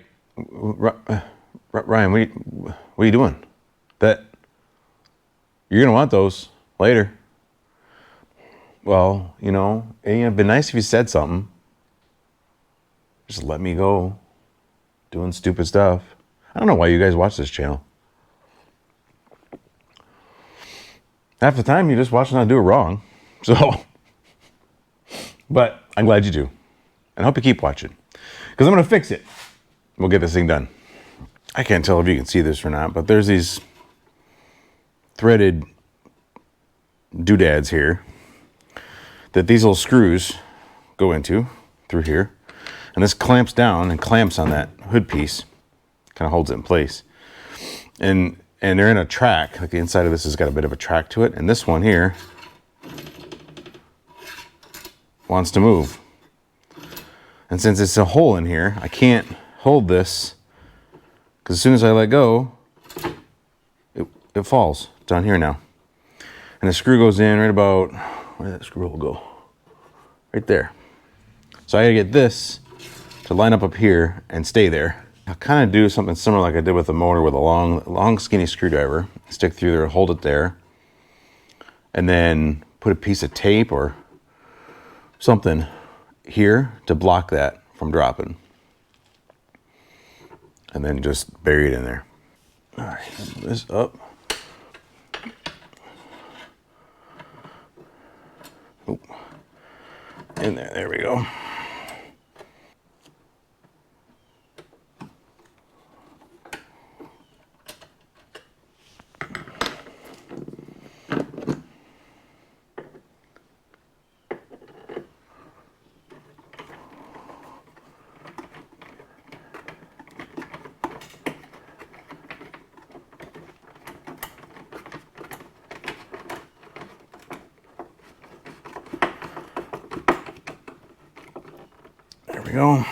Speaker 1: Ryan, what are you doing? That you're gonna want those later. Well, you know, it'd been nice if you said something. Just let me go doing stupid stuff. I don't know why you guys watch this channel. Half the time you just watch and I do it wrong. So, but I'm glad you do. And I hope you keep watching, because I'm gonna fix it. We'll get this thing done. I can't tell if you can see this or not, but there's these threaded doodads here that these little screws go into through here. And this clamps down and clamps on that hood piece, kind of holds it in place. And they're in a track, like the inside of this has got a bit of a track to it. And this one here wants to move. And since it's a hole in here, I can't hold this, because as soon as I let go, it falls down here now. And the screw goes in right about, where did that screw hole go? Right there. So I gotta get this to line up here and stay there. I'll kind of do something similar like I did with the motor, with a long skinny screwdriver. Stick through there, hold it there, and then put a piece of tape or something here to block that from dropping. And then just bury it in there. All right, move this up. Oop. In there we go. There we go.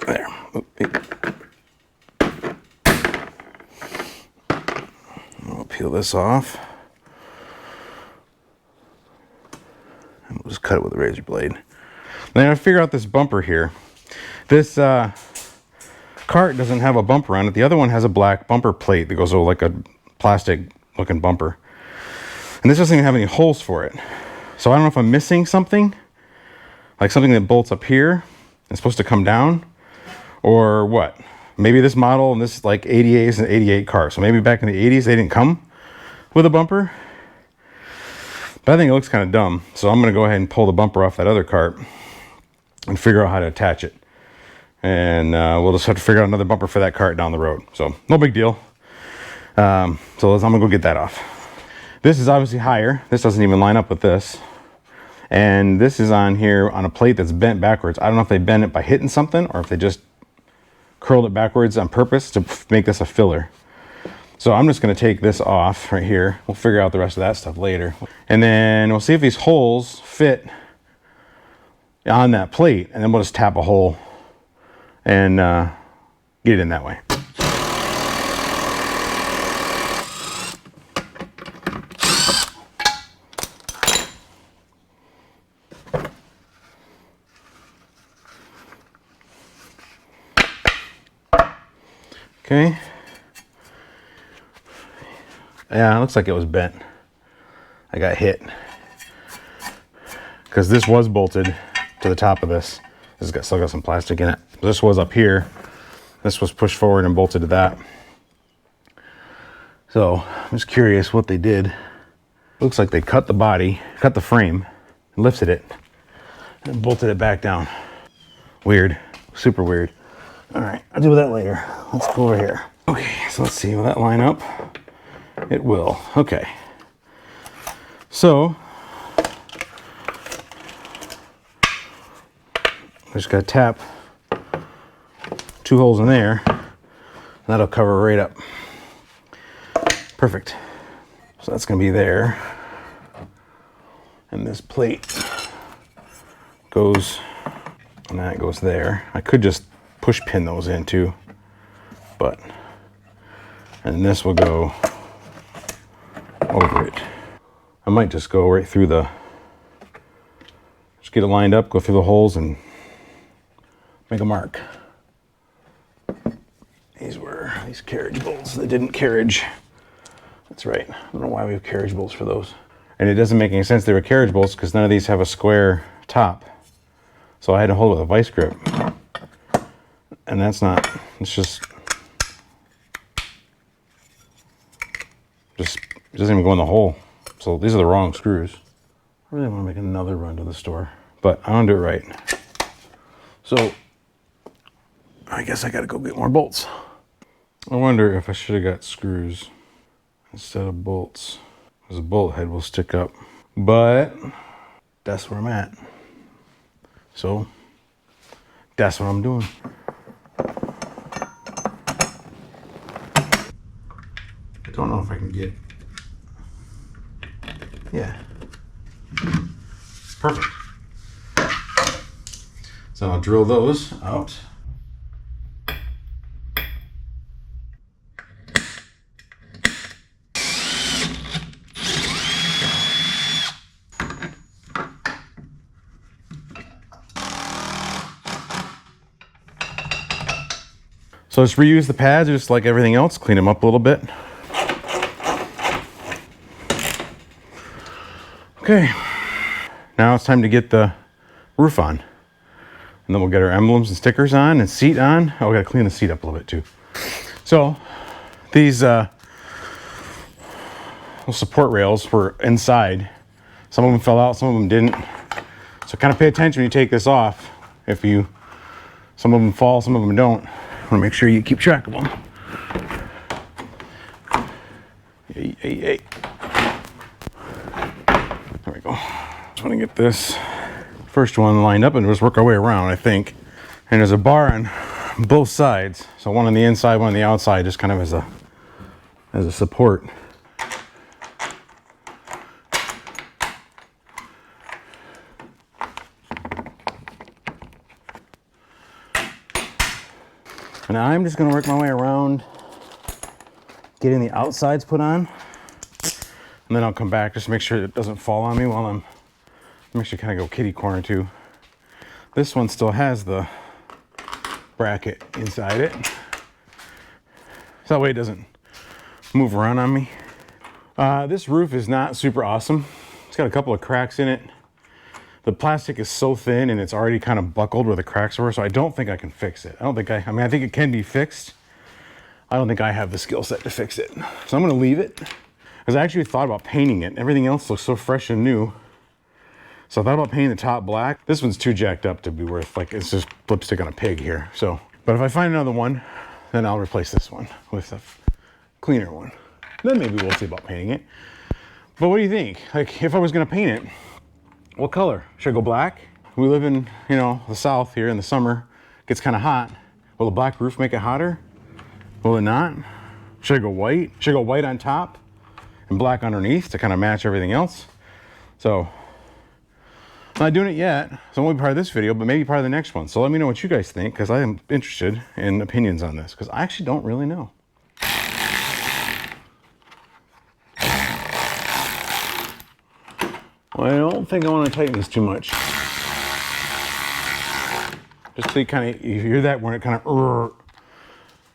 Speaker 1: There. We'll peel this off. And we'll just cut it with a razor blade. Then I figure out this bumper here. This cart doesn't have a bumper on it. The other one has a black bumper plate that goes over like a plastic looking bumper. And this doesn't even have any holes for it. So I don't know if I'm missing something, like something that bolts up here and supposed to come down, or what. Maybe this model and this like 88 is an 88 car. So maybe back in the 80s they didn't come with a bumper. But I think it looks kind of dumb. So I'm gonna go ahead and pull the bumper off that other cart and figure out how to attach it. And we'll just have to figure out another bumper for that cart down the road. So no big deal. So I'm gonna go get that off. This is obviously higher. This doesn't even line up with this. And this is on here on a plate that's bent backwards. I don't know if they bent it by hitting something or if they just curled it backwards on purpose to make this a filler. So I'm just gonna take this off right here. We'll figure out the rest of that stuff later. And then we'll see if these holes fit on that plate, and then we'll just tap a hole and get it in that way. Okay. Yeah, it looks like it was bent. I got hit because this was bolted to the top of this. This has still got some plastic in it. This was up here. This was pushed forward and bolted to that. So I'm just curious what they did. Looks like they cut the body, cut the frame, and lifted it, and bolted it back down. Weird, super weird. All right, I'll do that later. Let's go over here. Okay, so let's see, will that line up? It will, okay. So I just gotta tap 2 holes in there, and that'll cover right up. Perfect. So that's gonna be there. And this plate goes, and that goes there. I could just push pin those in too, but, and this will go over it. I might just go right through the, just get it lined up, go through the holes and make a mark. These were these carriage bolts that didn't carriage. That's right. I don't know why we have carriage bolts for those. And it doesn't make any sense they were carriage bolts because none of these have a square top. So I had to hold it with a vice grip. And that's not, it's just, it doesn't even go in the hole. So these are the wrong screws. I really want to make another run to the store, but I don't do it right. So I guess I got to go get more bolts. I wonder if I should have got screws instead of bolts, because the bolt head will stick up. But that's where I'm at. So that's what I'm doing. I don't know if I can get, yeah, perfect. So I'll drill those out. So just reuse the pads just like everything else, clean them up a little bit. Okay, now it's time to get the roof on. And then we'll get our emblems and stickers on and seat on. Oh, we gotta clean the seat up a little bit too. So these little support rails were inside. Some of them fell out, some of them didn't. So kind of pay attention when you take this off. Some of them fall, some of them don't. Want to make sure you keep track of them. Hey. There we go. Just want to get this first one lined up and just work our way around, I think. And there's a bar on both sides. So one on the inside, one on the outside, just kind of as a support. And I'm just gonna work my way around getting the outsides put on. And then I'll come back just to make sure it doesn't fall on me while I'm actually kind of go kitty corner too. This one still has the bracket inside it. So that way it doesn't move around on me. This roof is not super awesome. It's got a couple of cracks in it. The plastic is so thin and it's already kind of buckled where the cracks were, so I don't think I can fix it. I think it can be fixed. I don't think I have the skill set to fix it. So I'm gonna leave it. Because I actually thought about painting it. Everything else looks so fresh and new. So I thought about painting the top black. This one's too jacked up to be worth, like, it's just lipstick on a pig here. So, but if I find another one, then I'll replace this one with a cleaner one. Then maybe we'll see about painting it. But what do you think? Like, if I was gonna paint it, what color? Should I go black? We live in, the South here in the summer. It gets kind of hot. Will a black roof make it hotter? Will it not? Should I go white? Should I go white on top and black underneath to kind of match everything else? So, I'm not doing it yet, so it won't be part of this video, but maybe part of the next one. So let me know what you guys think, because I am interested in opinions on this, because I actually don't really know. Well, I don't think I want to tighten this too much. Just so you hear that when it kind of,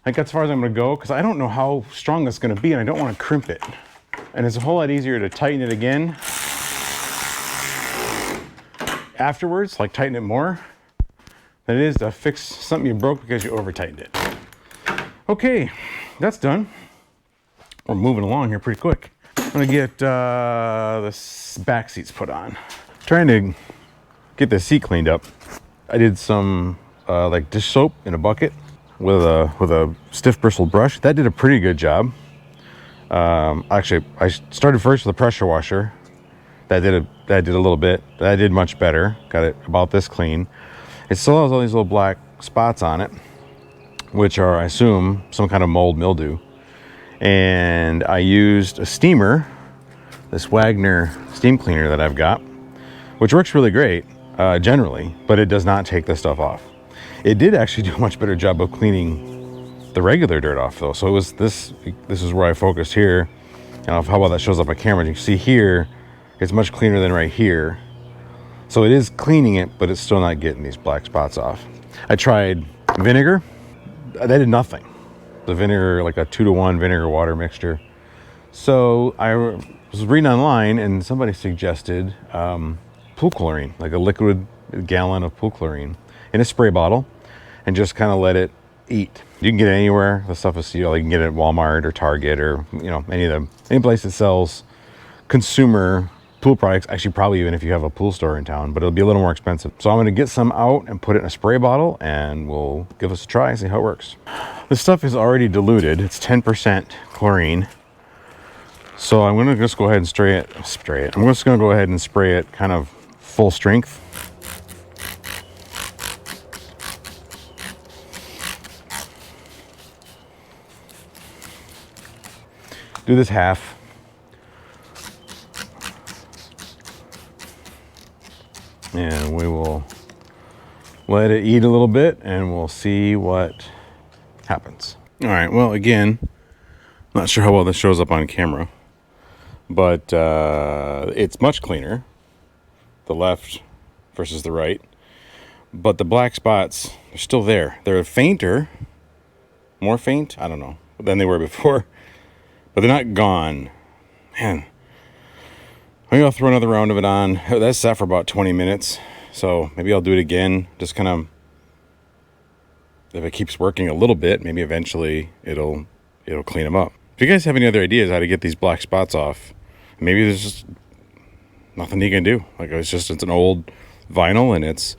Speaker 1: I think that's as far as I'm going to go, because I don't know how strong that's going to be, and I don't want to crimp it. And it's a whole lot easier to tighten it again afterwards, like tighten it more, than it is to fix something you broke because you over tightened it. Okay, that's done. We're moving along here pretty quick. I'm gonna get the back seats put on. Trying to get the seat cleaned up. I did some like dish soap in a bucket with a stiff bristle brush. That did a pretty good job. Actually, I started first with a pressure washer, That did a little bit. That did much better. Got it about this clean. It still has all these little black spots on it, which are, I assume, some kind of mold mildew. And I used a steamer, this Wagner steam cleaner that I've got, which works really great generally, but it does not take this stuff off. It did actually do a much better job of cleaning the regular dirt off though. So it was this is where I focused here. I don't know how well that shows up on camera. You can see here, it's much cleaner than right here. So it is cleaning it, but it's still not getting these black spots off. I tried vinegar. That did nothing. The vinegar, like a 2-to-1 vinegar water mixture. So I was reading online and somebody suggested pool chlorine, like a liquid gallon of pool chlorine in a spray bottle, and just kind of let it eat. You can get it anywhere. The stuff is, you can get it at Walmart or Target or any place that sells consumer pool products. Actually, probably even if you have a pool store in town, but it'll be a little more expensive. So I'm going to get some out and put it in a spray bottle, and we'll give us a try and see how it works. This stuff is already diluted. It's 10% chlorine. So I'm going to just go ahead and spray it. I'm just going to go ahead and spray it kind of full strength. Do this half. And we will let it eat a little bit and we'll see what happens. All right, well, again, not sure how well this shows up on camera, but it's much cleaner, the left versus the right. But the black spots are still there. They're fainter, more faint, I don't know, than they were before, but they're not gone. Man, maybe I'll throw another round of it on. That's set for about 20 minutes, so maybe I'll do it again. Just kind of, if it keeps working a little bit, maybe eventually it'll clean them up. If you guys have any other ideas how to get these black spots off, maybe there's just nothing you can do. Like it's an old vinyl and it's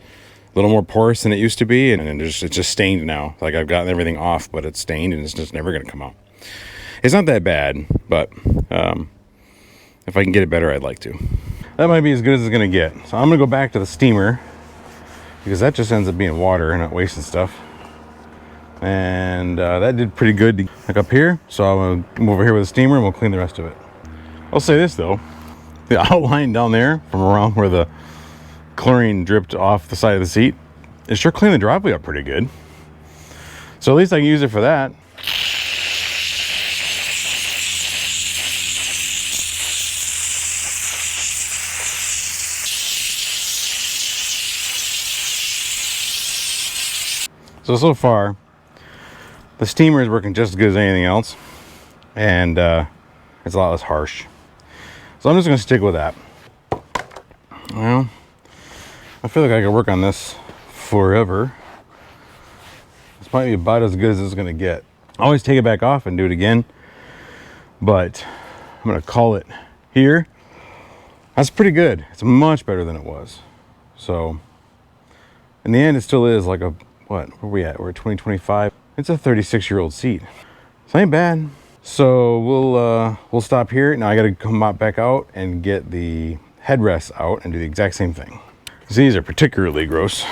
Speaker 1: a little more porous than it used to be, and it's just stained now. Like I've gotten everything off, but it's stained and it's just never going to come out. It's not that bad, but if I can get it better, I'd like to. That might be as good as it's going to get. So I'm going to go back to the steamer because that just ends up being water and not wasting stuff. And that did pretty good like up here. So I'm going to come over here with the steamer and we'll clean the rest of it. I'll say this though, the outline down there from around where the chlorine dripped off the side of the seat, it sure cleaned the driveway up pretty good. So at least I can use it for that. So far, the steamer is working just as good as anything else, and it's a lot less harsh. So I'm just going to stick with that. Well, I feel like I could work on this forever. This might be about as good as it's going to get. I always take it back off and do it again, but I'm going to call it here. That's pretty good. It's much better than it was. So in the end, it still is like a, what, where are we at? We're at 2025. It's a 36-year-old seat. So ain't bad. So we'll stop here. Now I got to come back out and get the headrests out and do the exact same thing. These are particularly gross.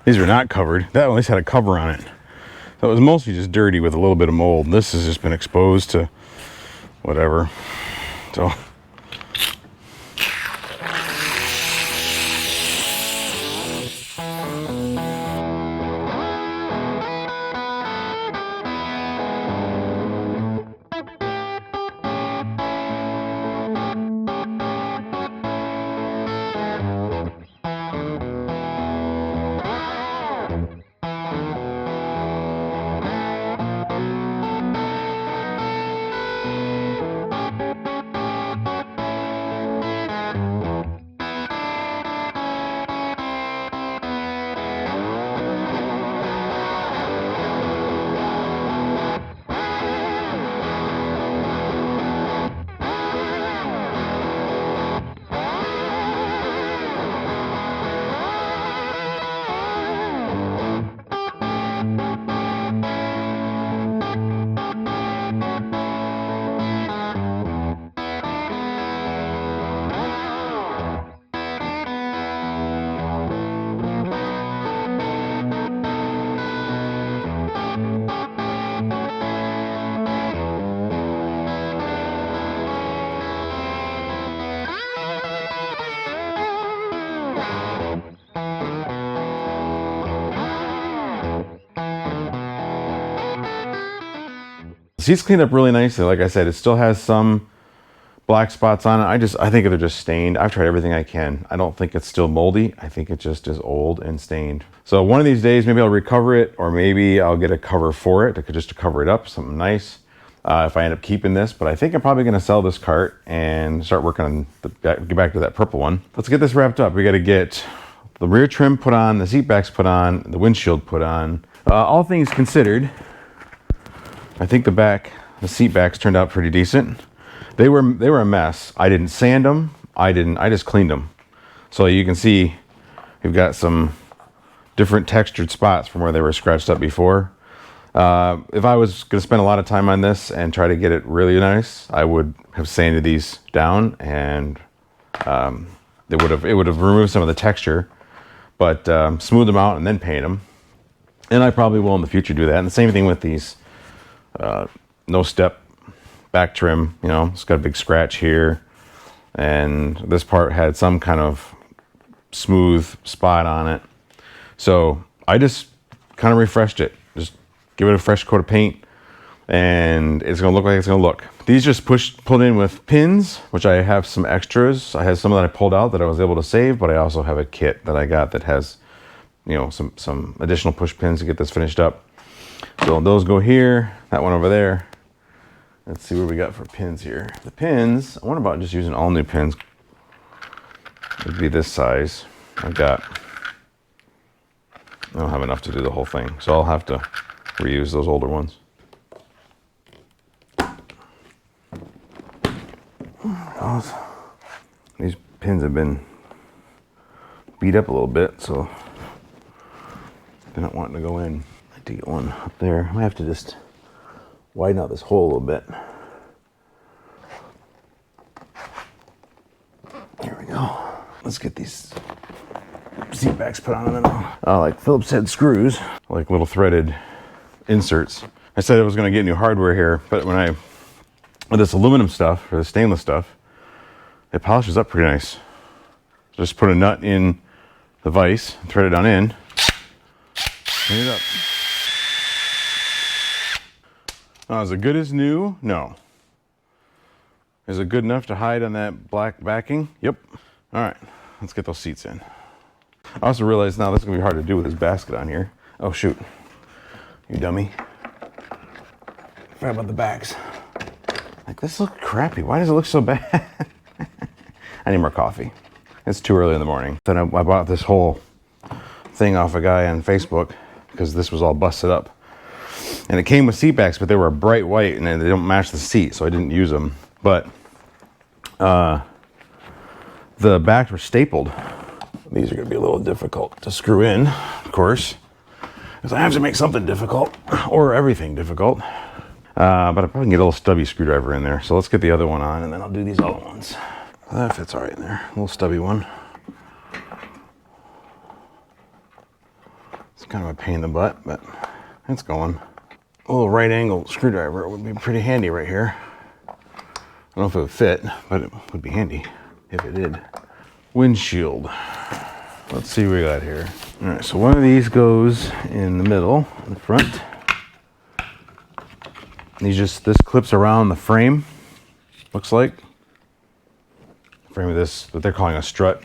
Speaker 1: These are not covered. That at least had a cover on it. So it was mostly just dirty with a little bit of mold. This has just been exposed to whatever. So The seat's cleaned up really nicely. Like I said, it still has some black spots on it. I think they're just stained. I've tried everything I can. I don't think it's still moldy. I think it just is old and stained. So one of these days, maybe I'll recover it, or maybe I'll get a cover for it, just to cover it up, something nice. If I end up keeping this, but I think I'm probably going to sell this cart and start working on get back to that purple one. Let's get this wrapped up. We got to get the rear trim put on, the seat backs put on, the windshield put on. All things considered, I think the seat backs turned out pretty decent. They were a mess. I didn't sand them. I just cleaned them. So you can see we've got some different textured spots from where they were scratched up before. If I was going to spend a lot of time on this and try to get it really nice, I would have sanded these down, and it would have removed some of the texture, but smooth them out and then paint them. And I probably will in the future do that. And the same thing with these no step back trim. You know, it's got a big scratch here, and this part had some kind of smooth spot on it. So I just kind of refreshed it. Just give it a fresh coat of paint, and it's gonna look like it's gonna look. These just pulled in with pins, which I have some extras. I had some that I pulled out that I was able to save, but I also have a kit that I got that has, you know, some additional push pins to get this finished up. So those go here, that one over there. Let's see what we got for pins here. The pins, I wonder about just using all new pins. It'd be this size. I don't have enough to do the whole thing, so I'll have to reuse those older ones. These pins have been beat up a little bit, so they're not wanting to go in. I have to get one up there. I might have to just widen out this hole a little bit. Here we go. Let's get these seat backs put on, and then like Phillips head screws, like little threaded inserts. I said I was going to get new hardware here, but with this aluminum stuff or the stainless stuff, it polishes up pretty nice. Just put a nut in the vise, thread it on in, clean it up. Is it good as new? No. Is it good enough to hide on that black backing? Yep. All right, let's get those seats in. I also realized now this is gonna be hard to do with this basket on here. Oh shoot, you dummy. Forgot about the backs. Like, this looks crappy. Why does it look so bad? I need more coffee. It's too early in the morning. Then I bought this whole thing off a guy on Facebook because this was all busted up. And it came with seat backs, but they were bright white and they don't match the seat, so I didn't use them. But the backs were stapled. These are going to be a little difficult to screw in, of course, because I have to make something difficult, or everything difficult. But I probably can get a little stubby screwdriver in there. So let's get the other one on, and then I'll do these other ones. That fits all right in there. A little stubby one. It's kind of a pain in the butt, but it's going. A little right angle screwdriver would be pretty handy right here. I don't know if it would fit, but it would be handy if it did. Windshield. Let's see what we got here. All right, so one of these goes in the middle, in the front. This clips around the frame, looks like. Frame of this, what they're calling a strut.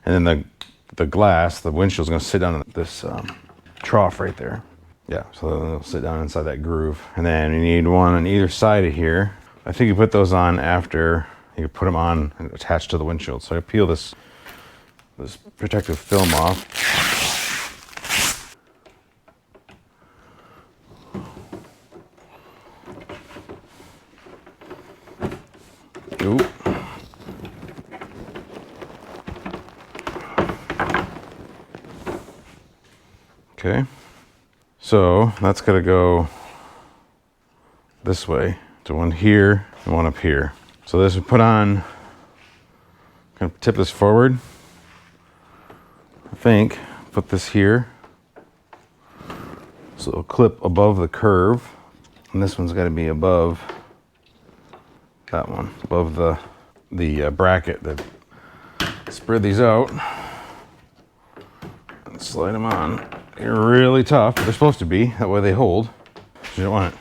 Speaker 1: And then the glass, the windshield's gonna sit down in this trough right there. Yeah, so it'll sit down inside that groove. And then you need one on either side of here. I think you put those on after you put them on and attached to the windshield. So I peel this protective film off. Oop. Okay. So that's got to go this way to one here and one up here. So this would put on, kind of tip this forward. I think put this here. So it'll clip above the curve. And this one's got to be above that one, above the bracket that spread these out and slide them on. They're really tough, but they're supposed to be. That way they hold. You don't want it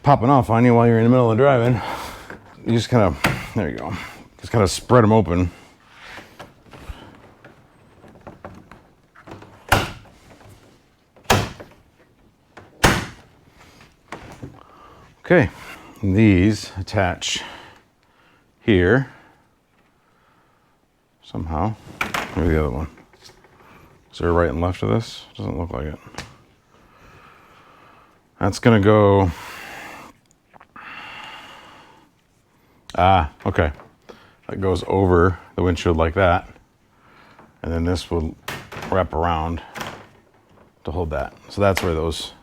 Speaker 1: popping off on you while you're in the middle of driving, you just kind of, there you go, just kind of spread them open. Okay, and these attach here somehow. Maybe the other one. Is there a right and left of this? Doesn't look like it. That's gonna go. Ah, okay. That goes over the windshield like that. And then this will wrap around to hold that. So that's where those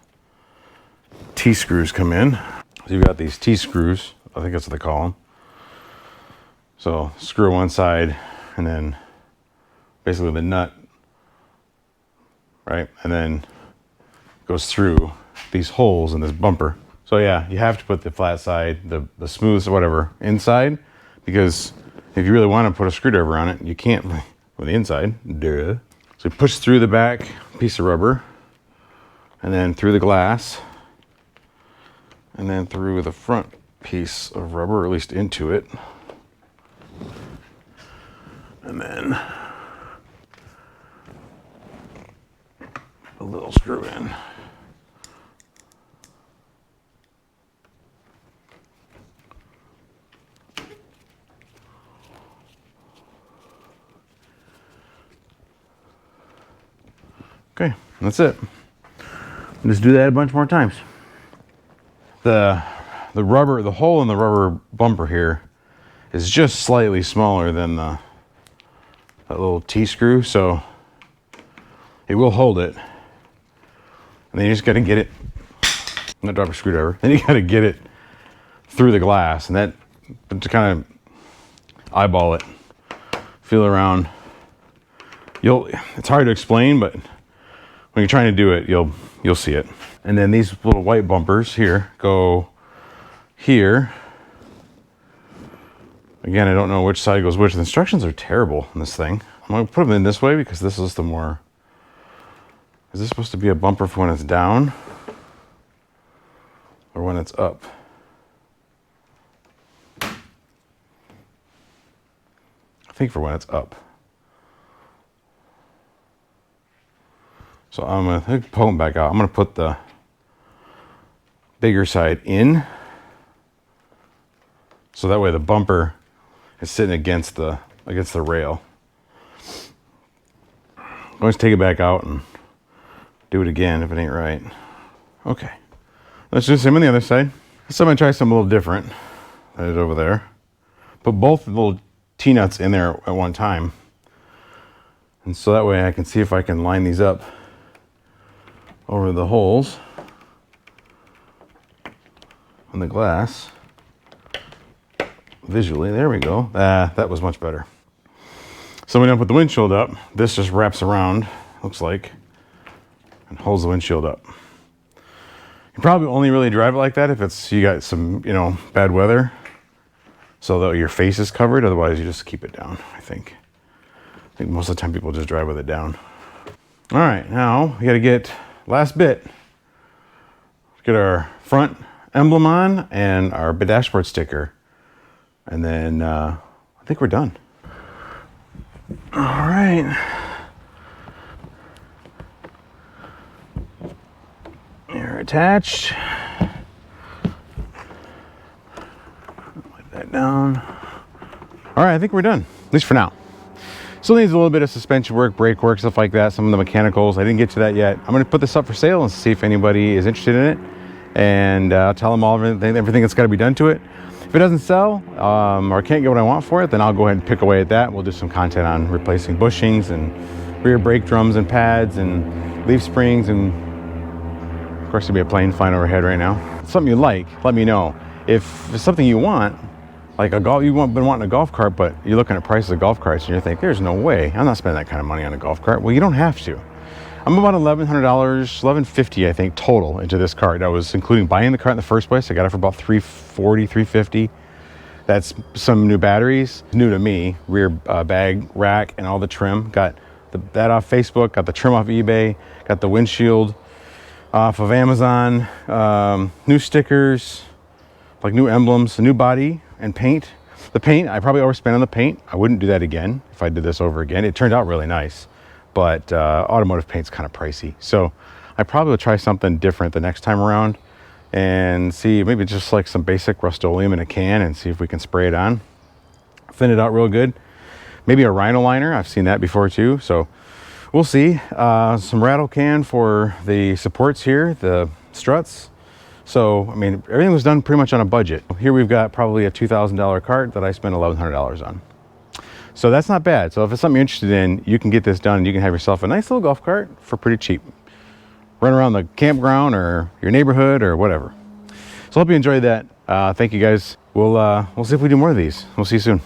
Speaker 1: T-screws come in. So you've got these T-screws, I think that's what they call them. So screw one side and then basically the nut, right? And then goes through these holes in this bumper. So yeah, you have to put the flat side, the smooth, whatever, inside, because if you really want to put a screwdriver on it, you can't with the inside, duh. So you push through the back piece of rubber and then through the glass and then through the front piece of rubber, or at least into it. And then a little screw in. Okay, that's it. Just do that a bunch more times. The rubber, the hole in the rubber bumper here is just slightly smaller than that little T-screw, so it will hold it. And then you just got to get it, not drop a screwdriver, then you got to get it through the glass, and that, to kind of eyeball it, feel around. It's hard to explain, but when you're trying to do it, you'll see it. And then these little white bumpers here go here. Again, I don't know which side goes which. The instructions are terrible on this thing. I'm gonna put them in this way because this is the more, is this supposed to be a bumper for when it's down or when it's up? I think for when it's up. So I'm gonna pull them back out. I'm gonna put the bigger side in, so that way the bumper is sitting against the rail. Always take it back out and do it again if it ain't right. Okay, let's do the same on the other side. So I'm gonna try something a little different than I did over there. Put both the little T-nuts in there at one time, and so that way I can see if I can line these up over the holes on the glass visually. There we go. That was much better. So when I put the windshield up, this just wraps around, looks like, and holds the windshield up. You probably only really drive it like that if you got some, bad weather, so that your face is covered. Otherwise, you just keep it down, I think. I think most of the time people just drive with it down. All right, now we got to get last bit. Let's get our front emblem on and our dashboard sticker, and then I think we're done. All right, they're attached. Let that down. All right, I think we're done, at least for now. Still needs a little bit of suspension work, brake work, stuff like that, some of the mechanicals. I didn't get to that yet. I'm gonna put this up for sale and see if anybody is interested in it, and I'll tell them everything that's gotta be done to it. If it doesn't sell, or I can't get what I want for it, then I'll go ahead and pick away at that. We'll do some content on replacing bushings and rear brake drums and pads and leaf springs, and of course there'll be a plane flying overhead right now. If it's something you like, let me know. If it's something you want, like you've been wanting a golf cart, but you're looking at prices of golf carts and you're thinking, there's no way, I'm not spending that kind of money on a golf cart. Well, you don't have to. I'm about $1,100, $1,150, I think, total into this cart. That was including buying the cart in the first place. I got it for about $340, $350. That's some new batteries, new to me, rear bag rack and all the trim. Got that off Facebook, got the trim off eBay, got the windshield off of Amazon, new stickers, like new emblems, a new body and paint. The paint, I probably overspent on the paint. I wouldn't do that again if I did this over again. It turned out really nice, but automotive paint's kind of pricey. So I probably will try something different the next time around and see, maybe just like some basic Rust-Oleum in a can and see if we can spray it on. Thin it out real good. Maybe a Rhyno liner, I've seen that before too. So we'll see. Some rattle can for the supports here, the struts. So, I mean, everything was done pretty much on a budget. Here we've got probably a $2,000 cart that I spent $1,100 on. So that's not bad. So if it's something you're interested in, you can get this done and you can have yourself a nice little golf cart for pretty cheap. Run around the campground or your neighborhood or whatever. So I hope you enjoyed that. Thank you guys. We'll see if we do more of these. We'll see you soon.